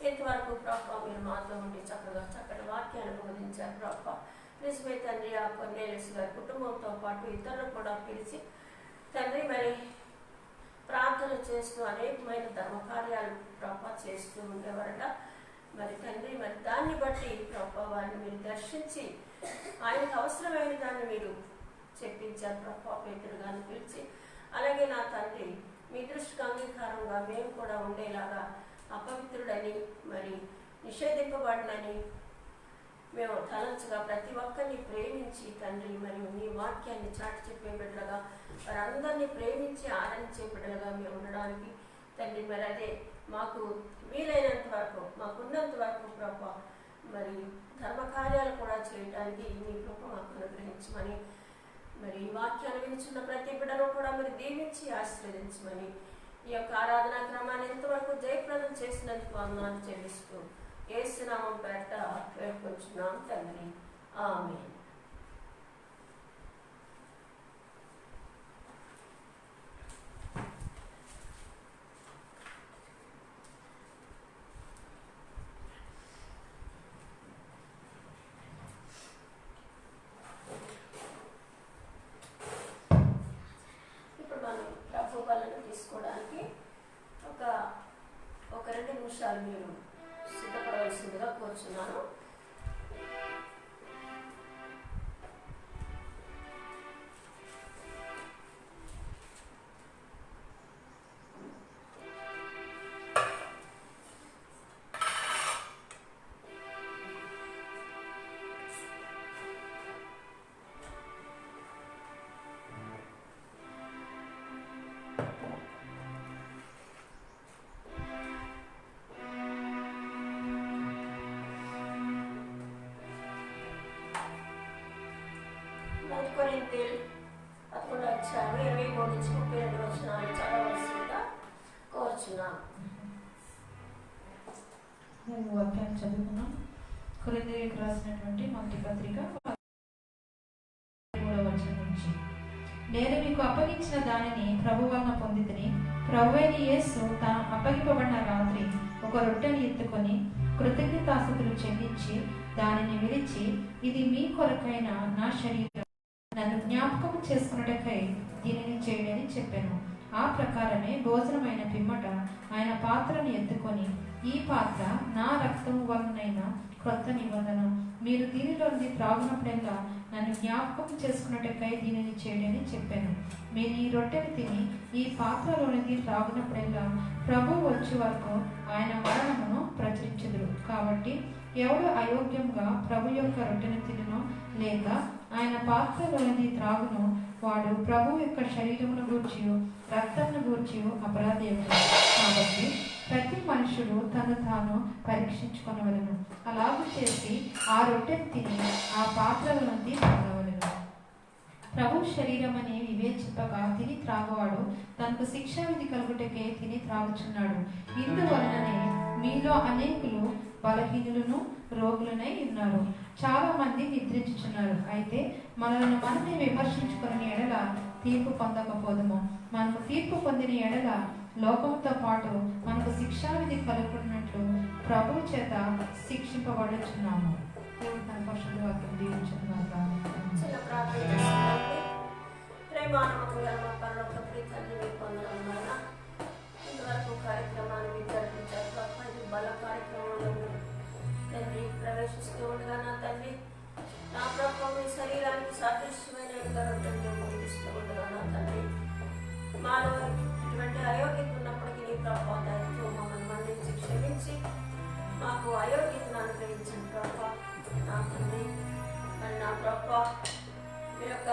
ఇంతవరకు ప్రభా మీరు మాతో ఉండి చక్కగా చక్కటి వాక్యాన్ని బోధించారు ప్రభా. నిజమే తండ్రి ఆ కొర్నేలియస్ గారి కుటుంబంతో పాటు ఇతరులు కూడా పిలిచి తండ్రి మరి ప్రార్థన చేస్తూ అనేకమైన ధర్మకార్యాలు ప్రభా చేస్తూ ఉండేవారట. మరి తండ్రి మరి దాన్ని బట్టి ప్రభా వారిని మీరు దర్శించి ఆయనకు అవసరమైన దాన్ని మీరు చెప్పించారు ప్రభా. పేతురు గారిని పిలిచి అలాగే నా తండ్రి మీ దృష్టికి అంగీకారంగా మేము కూడా ఉండేలాగా అపవిత్రుడని మరి నిషేధింపబడినని మేము తలంచగా ప్రతి ఒక్కరిని ప్రేమించి తండ్రి మరియు నీ వాక్యాన్ని చాటి చెప్పే బిడ్డలుగా వారందరినీ ప్రేమించి ఆదరించే బిడ్డలుగా మేము ఉండడానికి తండ్రి మరి అదే మాకు వీలైనంత వరకు మాకున్నంత వరకు ప్రభా మరి ధర్మకార్యాలు కూడా చేయడానికి మీ కృప మాకు అనుగ్రహించమని మరి ఈ వాక్యాన్ని వినిచున్న ప్రతి బిడ్డను కూడా మీరు దీవించి ఆశీర్వదించమని ఈ యొక్క ఆరాధనా క్రమాన్ని ఎంతవరకు జయప్రదం చేసినందుకు వందనాలు చెల్లిస్తూ యేసు నామం పేరట వేడుకొంచున్నాం తండ్రి. ఆమేన్. తీసుకోవడానికి ఒక 2 నిమిషాలు మీరు సిద్ధపడవలసిందిగా కోరుచున్నాను. కొరింథీయులు 11వ అధ్యాయం 23 నుంచి 32 వచనాలు చదవవలసిందిగా కోరుచున్నాను. నేను వాక్యాన్ని చదువుకున్నాం. కొరింథీయులకు రాసినటువంటి మొదటి పత్రిక 3వ వచనం నుంచి, నేను మీకు అప్పగించిన దానిని ప్రభు వలన పొందితిని. ప్రభువైన యేసు తాను అప్పగింపబడిన రాత్రి ఒక రొట్టెని ఎత్తుకొని కృతజ్ఞతాస్తుతులు చెల్లించి దానిని విరిచి, ఇది మీ కొరకైన నా శరీరం, నన్ను జ్ఞాపకం చేసుకున్నటకై దీనిని చేయడని చెప్పాను. ఆ ప్రకారమే భోజనమైన పిమ్మట ఆయన పాత్రను ఎత్తుకొని, ఈ పాత్ర నా రక్తం వలనైన క్రొత్త నిబంధన, మీరు దీనిలోని త్రాగునప్పుడల్లా నన్ను జ్ఞాపకం చేసుకున్నటకై దీనిని చేయడని చెప్పాను. మీరు ఈ రొట్టెను తిని ఈ పాత్రలోనిది త్రాగునప్పుడల్లా ప్రభు వచ్చే వరకు ఆయన మరణమును ప్రచురించుదురు. కాబట్టి ఎవడు అయోగ్యంగా ప్రభు యొక్క రొట్టెను తినో లేక ఆయన పాత్రలోనిది త్రాగును, వాడు ప్రభు యొక్క శరీరమును గూర్చియు రక్తమును గూర్చియు అపరాధేయుడు. కాబట్టి ప్రతి మనుషుడు తను తాను పరీక్షించుకొనవలెను. అలాగూ చేసి ఆ రొట్టెను తిని ఆ పాత్రలోనిది త్రాగవలెను. ప్రభు శరీరం అని వివేచింపక తిని త్రాగువాడు తనకు శిక్షా విధి కలుగుటకే తిని త్రాగుచున్నాడు. ఇందువలననే మీలో అనేకులు బలహీనులను రోగులనై ఉన్నారు. చాలా మంది నిద్రించుచున్నారు. అయితే మనలను మనమే విమర్శించుకుని ఎడల తీర్పు పొందకపోదుము. మనకు తీర్పు పొందిన ఎడల లోకంతో పాటు మనకు శిక్షా విధి కలుగుతున్నట్లు ప్రభు చేత శిక్షింపబడుచున్నాము. తన పరిశుద్ధ వాక్యం దీవించుగాక. ఇంతవరకు కార్యక్రమాన్ని జరిపించారు. బల కార్యక్రమంలో తండ్రి ప్రవేశిస్తూ ఉండగా నా తండ్రి, నా ప్రభు మీ శరీరానికి సాదృశ్యమైన పంపిస్తూ ఉండగా నా తండ్రి, మాలో ఇటువంటి అయోగ్యత ఉన్నప్పటికీ నీ ప్రభావ దయతో మమ్మల్ని మన్నించి క్షమించి మాకు అయోగ్యతను అనుగ్రహించిన ప్రభావ నా తండ్రి, మరి నా ప్రభావ మీ యొక్క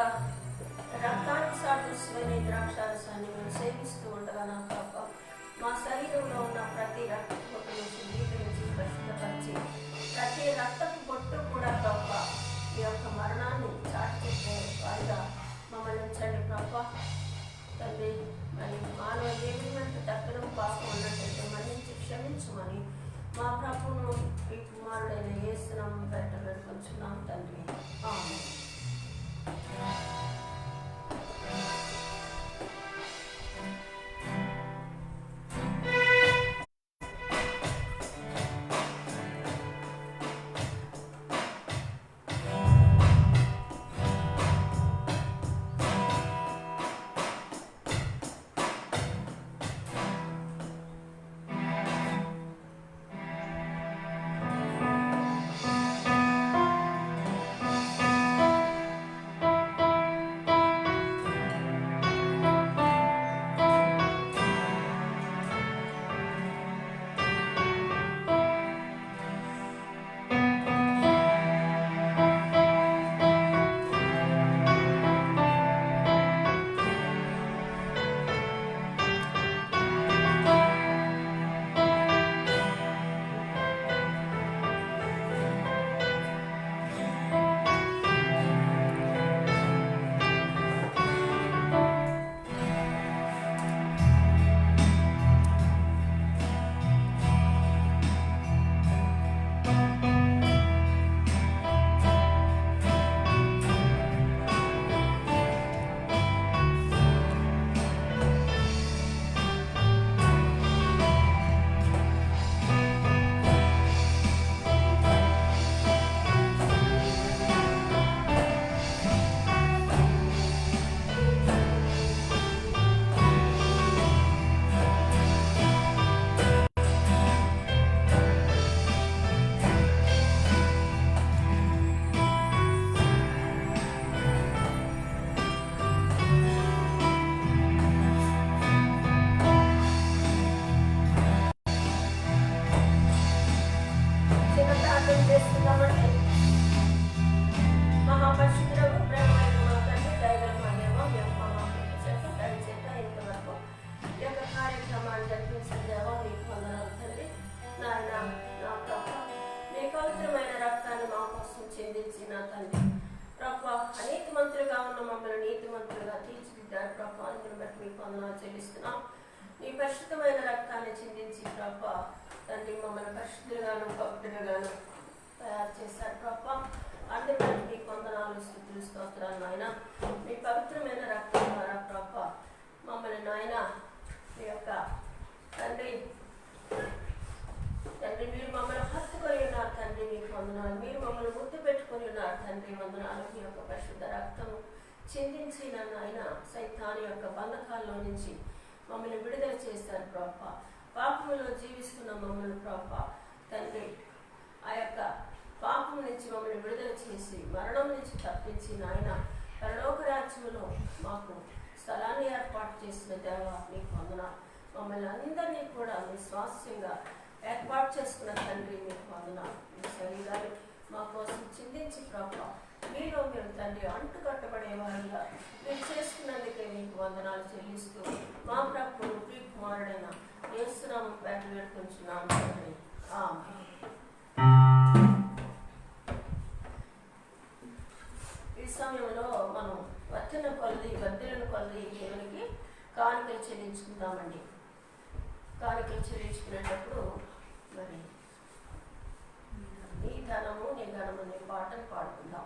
రక్తానికి సాదృశ్యమైన ద్రాక్షారసాన్ని మేము సేవిస్తూ ఉండగా నా ప్రభావ మా శరీరంలో ఉన్న ప్రతి రక్త పొట్టును శుద్ధీకరించి ప్రసిద్ధపరిచి ప్రతి రక్తపు పొట్టు కూడా ప్రభావ మీ యొక్క మరణాన్ని చాటి చెప్పే వారిగా మమ్మల్ని ఉంచండి ప్రభావ. తండ్రి, మరి మాలో ఏ విధమైన తగ్గడం పాపం ఉన్నట్టయితే మన్నించి క్షమించమని మా ప్రభువును ఈ కుమారుడైన యేసు నామమున పేరట వేడుకొంచున్నాం తండ్రి. ఆమేన్. చెందించి నా తండ్రి ప్రభా అనీతిమంతులుగా ఉన్న మమ్మల్ని నీతిమంతులుగా తీర్చిదిద్దారు ప్రభా. అందుని బట్టి మీకు వందనాలు చెల్లిస్తున్నాం. నీ పరిశుద్ధమైన రక్తాన్ని చిందించి ప్రభా తండ్రి మమ్మల్ని పరిశుద్ధులుగాను పవిత్రులుగాను తయారు చేశారు ప్రభా. అందుని బట్టి మీకు వందనాలు స్తుతులు స్తోత్రాలు నాయన. మీ పవిత్రమైన రక్తం ద్వారా ప్రభా మమ్మల్ని నాయన మీ యొక్క తండ్రి మీరు మమ్మల్ని హత్తుకొని ఉన్నారు తండ్రి. మీకు వందనాలు. మీరు మమ్మల్ని ముద్దు పెట్టుకొని ఉన్నారు తండ్రి. వందనాలు. మీ యొక్క పరిశుద్ధ రక్తము చిందించి నాయన సైతాను యొక్క బంధకాల్లో నుంచి మమ్మల్ని విడుదల చేశారు ప్రభా. పాపములో జీవిస్తున్న మమ్మల్ని ప్రభా తండ్రి ఆ యొక్క పాపం నుంచి మమ్మల్ని విడుదల చేసి మరణం నుంచి తప్పించి నాయన పరలోక రాజ్యములో మాకు స్థలాన్ని ఏర్పాటు చేసిన దేవ మీకు వందనాలు. మమ్మల్ని అందరినీ కూడా మీ స్వాస్థ్యంగా ఏర్పాటు చేసుకున్న తండ్రి మీకు వందనాలు. మీ శరీరాన్ని మా కోసం చిందించి ప్రభా మీలో మీరు తండ్రి అంటు కట్టబడే వారిగా మీరు చేసుకున్నందుకే మీకు వందనాలు చెల్లిస్తూ మా ప్రభువు ప్రియకుమారుడైన యేసునామం పేట వేడుకుంటున్నాము తండ్రి. ఈ సమయంలో మనం వర్ధలను కొలది దేవునికి కానుకలు చెల్లించుకుందామండి. కానుకలు చెల్లించుకునేటప్పుడు మరి నీ ధనము నీ ఘనము నీ పాటను పాడుకుందాం.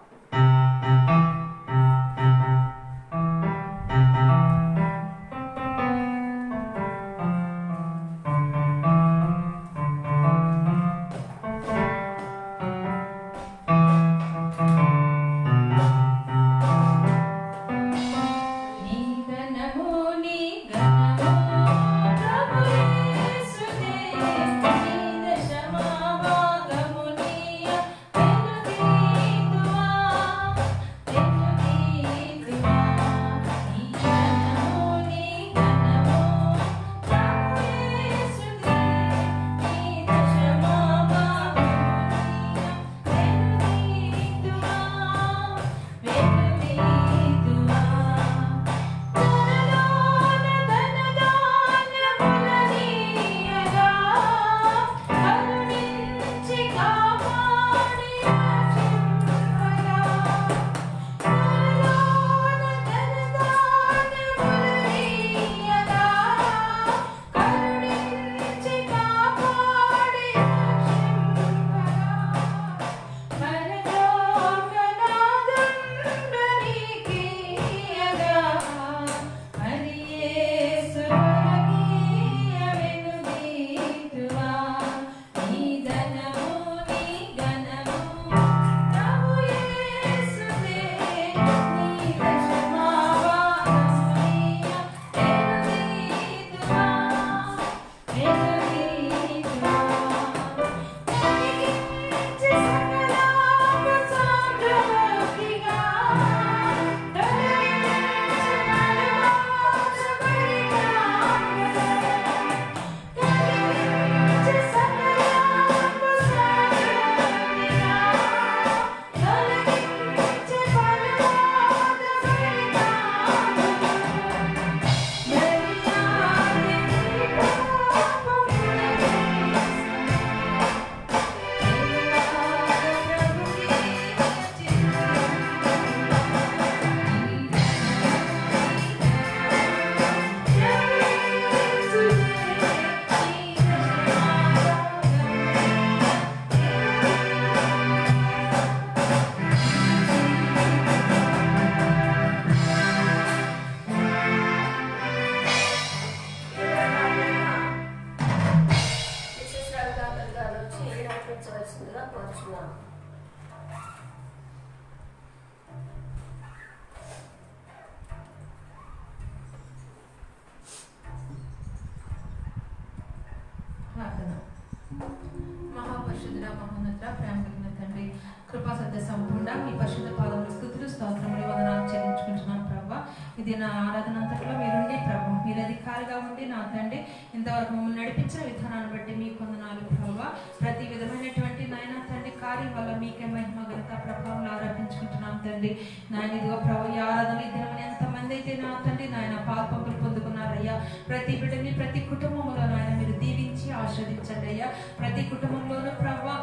మహాపరిశుద్ధుడ మహోన్నత ప్రేమ కలిగిన తండ్రి కృపా సత్య సంపూర్ణ మీ పరిశుద్ధ పాదములు స్తుతులు స్తోత్రములు వందనాలు చెల్లించుకుంటున్నాను ప్రభా. ఇది నా ఆరాధన అంతట్లో మీరుండి ప్రభు మీరు అధికారిగా ఉండి నా తండ్రి ఇంతవరకు మమ్మల్ని నడిపించిన విధానాన్ని బట్టి మీకు వందనాలు ప్రభా. ప్రతి విధమైనటువంటి నాయన తండ్రి కార్యం వల్ల మీకే మహిమ ఘనత ప్రభావం ఆరాధించుకుంటున్నాం తండ్రి. నాయన ఇదిగో ప్రభు ఈ ఆరాధన ఈ దినమని ఎంతమంది అయితే నా తండ్రి నాయన పాపములు పొందుకున్నారయ్యా. ప్రతి బిడ్డని ప్రతి కుటుంబంలో నాయన మీరు దీవించి ఆస్వాదించండి అయ్యా. ప్రతి కుటుంబంలోనూ ప్రభా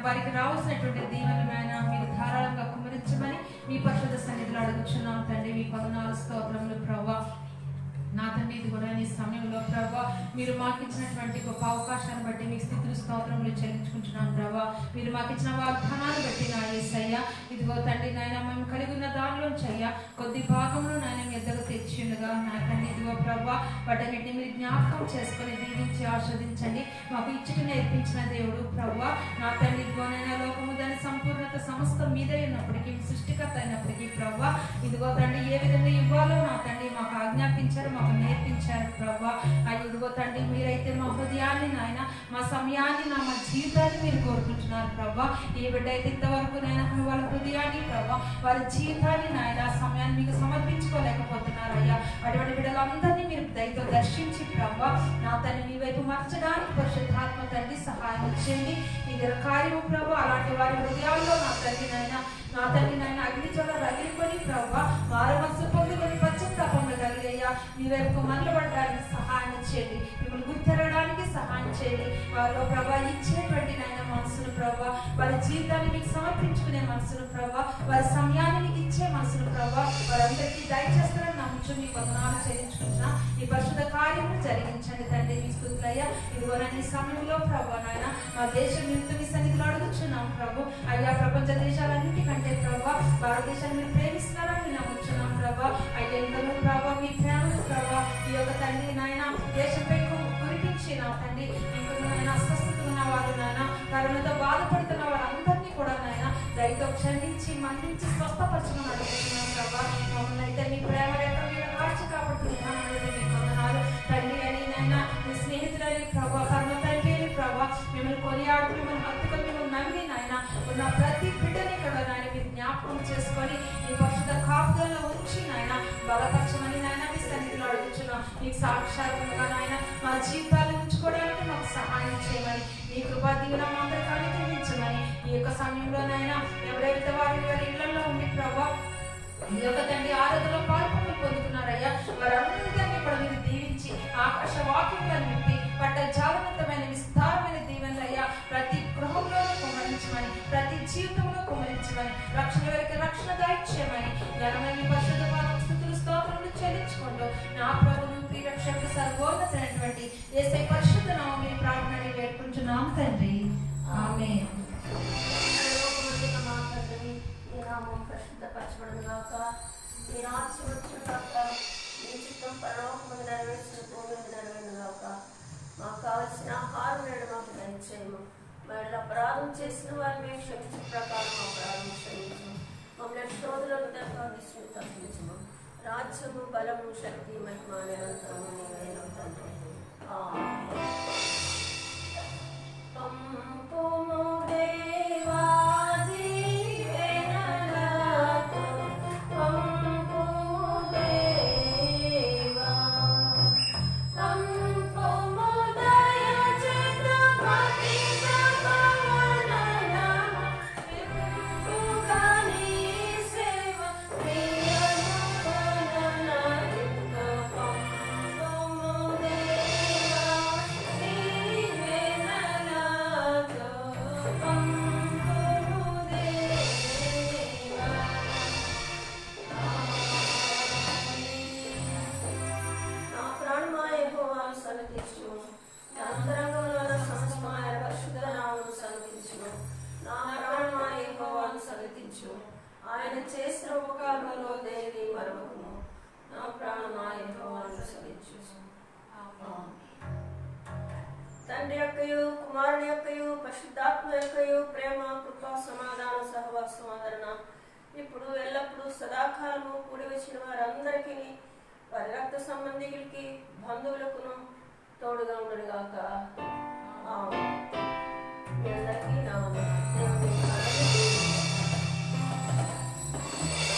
వారికి రావాల్సినటువంటి దీవెనలు నాయన మీరు ధారాళంగా ఆశీర్వదించమని మీ పరిశుద్ధ సన్నిధిలో అడుగుచున్నాం తండ్రి. మీ పదనాలు స్తోత్రములు ప్రభా. నా తండ్రి ఇది కూడా ఈ సమయంలో ప్రభా మీరు మాకు ఇచ్చినటువంటి గొప్ప అవకాశాన్ని బట్టి మీకు స్థితులు స్తోత్రములు చెల్లించుకుంటున్నాం ప్రభా. మీరు మాకు ఇచ్చిన వాగ్దానాన్ని బట్టి నా యేసయ్య ఇదిగో తండ్రి నాయన మేము కలిగి ఉన్న దానిలోంచి అయ్యా కొద్ది భాగంలో నాయన మీ ఎద్దకు తెచ్చిండగా నా తండ్రి ఇదిగో ప్రభా వాటన్నిటిని మీరు జ్ఞాపకం చేసుకొని దీవించి ఆస్వాదించండి. మాకు ఇచ్చట నేర్పించిన దేవుడు ప్రభా. నా తండ్రి ఇదిగో నైనా లోకము దాని సంపూర్ణత సమస్తం మీదే ఉన్నప్పటికీ సృష్టికర్త అయినప్పటికీ ప్రభా ఇదిగో తండ్రి ఏ విధంగా ఇవ్వాలో నా తండ్రి మాకు ఆజ్ఞాపించారు, మాకు నేర్పించారు ప్రభా. ఇదిగో తండ్రి మీరైతే మా హృదయాన్ని నాయన మా సమయాన్ని మా జీవితాన్ని మీరు కోరుకుంటున్నారు ప్రభా. ఏ బిడ్డ అయితే ఇంతవరకు నాయన వాళ్ళ హృదయాన్ని ప్రభా వారి జీవితాన్ని నాయన సమయాన్ని మీకు సమర్పించుకోలేకపోతున్నారు అయ్యా. అటువంటి బిడ్డలందరినీ మీరు దయతో దర్శించి ప్రభా నా తండ్రి మీ వైపు మార్చడానికి పరిశుద్ధాత్మ తండ్రి సహాయం చేయండి. ఇది కార్యము ప్రభా అలాంటి వారి హృదయాల్లో నా తండ్రి నాయన అగ్నిజ్వాల రగిలికొని ప్రభా వారి మనసు పొందుకొని పశ్చాత్తాపంలో కలిగి అయ్యా మీ వైపు మరలబడడానికి సహాయం చేయండి. మిమ్మల్ని గుర్తెరగడానికి సహాయం చేయండి. వారిలో ప్రభా ఇచ్చేటువంటి నాయన మనసును ప్రభా వారి జీవితాన్ని మీకు సమర్పించుకునే మనసును ప్రభా వారి సమయాన్ని మీకు ఇచ్చే మనసును ప్రభా వారందరికీ దయచేస్తారని నమ్ముచు మీ వందనాలు చెల్లించుకుంటున్నా. ఈ పరిశుద్ధ కార్యము జరిగించండి తండ్రి. మీ స్తుతులయ్యా ఇదిగో ఈ సమయంలో ప్రభా నాయన మా దేశం నిమిత్తం మీ సన్నిధిలో అడుగుచున్నాం ప్రభు అయ్యా. ప్రపంచ దేశాలన్నిటికంటే ప్రభా భారతదేశాన్ని మీరు ప్రేమిస్తున్నారని నమ్ముచున్నాం ప్రభా. అయ్యా ఇందులో ప్రభా మీ ప్రేమ ప్రభా ఈ యొక్క తండ్రి నాయన దేశంపై కురిపించి నా తండ్రి ఇంకొక నాయన అస్వస్థత ఉన్న వారు నాయన కరోనాతో బాధపడుతున్న వారందరినీ కూడా నాయన దయతో క్షమించి మన్నించి స్వస్థపరచమని అడుగుతున్నాం ప్రభా. మమ్మల్ని అయితే మీ ప్రేమ యొక్క మీరు కాచి కాపాడుతున్నాను మీకు వందనాలు తండ్రి అని నాయన మీ స్నేహితులని ప్రభా కర్మ తండ్రి అని ప్రభా మిమ్మల్ని కొనియాడుతూ మిమ్మల్ని హత్తుకొని మిమ్మల్ని నమ్మి నాయన ఉన్న ప్రతి బిడ్డని కూడా నాయన మీరు జ్ఞాపకం చేసుకొని మీ పరిశుద్ధ కాపుదల్లో ఉంచి నాయన బలపరచమని నాయన మీ సన్నిధిలో అడుగుతున్నాం. మీకు సాక్షాత్తుగా నాయన మా జీవితాలు ఉంచుకోవడానికి మాకు సహాయం చేయమని మీ కృపా దీవెన మా అందరికీ అనుగ్రహించమని ఈ యొక్క సమయంలో నాయన ఎవరైతే వారి ఇళ్లలో ఉండి ప్రభా ఈ యొక్క తండ్రి ఆరాధనలో పాల్పొందులు పొందుతున్నారయ్యా వారందరినీ కూడా మీరు దీవించి ఆకాశ వాక్యంలను నింపి పట్ట జాగ్రత్తమైన విస్తారమైన దీవెనలయ్యా ప్రతి గృహంలో కుమరించమని ప్రతి జీవితంలో కుమరించమని రక్షణ వరకు రక్షణ దయచేయమని ఘనమైన పరిశుద్ధ స్థుతులు స్తోత్రములు చెల్లించుకుంటూ నా ప్రభును ప్రియరక్షకుడు సర్వోన్నతమైనటువంటి యేసయ్య పరిశుద్ధ నామమున ప్రార్థన వేడుకుంటున్నాం తండ్రి. ఆమేన్. పరిశుద్ధపరచబడును గాక. నీ రాజ్యం వచ్చును గాక. నీ చిత్తం పరలోకమందు నెరవేర్చిన భూమి మీద నెరవేరును గాక. మాకు కావలసిన ఆహారం నేడు మాకు దయచేయము. వారిలో అపరాధం చేసిన వారిని మేము క్షమించిన ప్రకారం అపరాధం క్షమించము. మమ్మల్ని శోధనలు తప్పించము. రాజ్యము బలము శక్తి మహిమ నిరంతరము నీవైన తండ్రి. పంపుము దేవా ఆయన చేసిన ఉపకారములో దేని మరవకుము. నా ప్రాణమా యెహోవాను స్తుతించు. తండ్రి యొక్కయు కుమారుని యొక్కయు పరిశుద్ధాత్మ యొక్కయు ప్రేమ కృపా సమాధాన సహవాసం ఆదరణ ఇప్పుడు ఎల్లప్పుడూ సదాకాలము కూడి వచ్చిన వారందరికీ వారి రక్త సంబంధికులకి బంధువులకును తోడుగా ఉండడుగాక.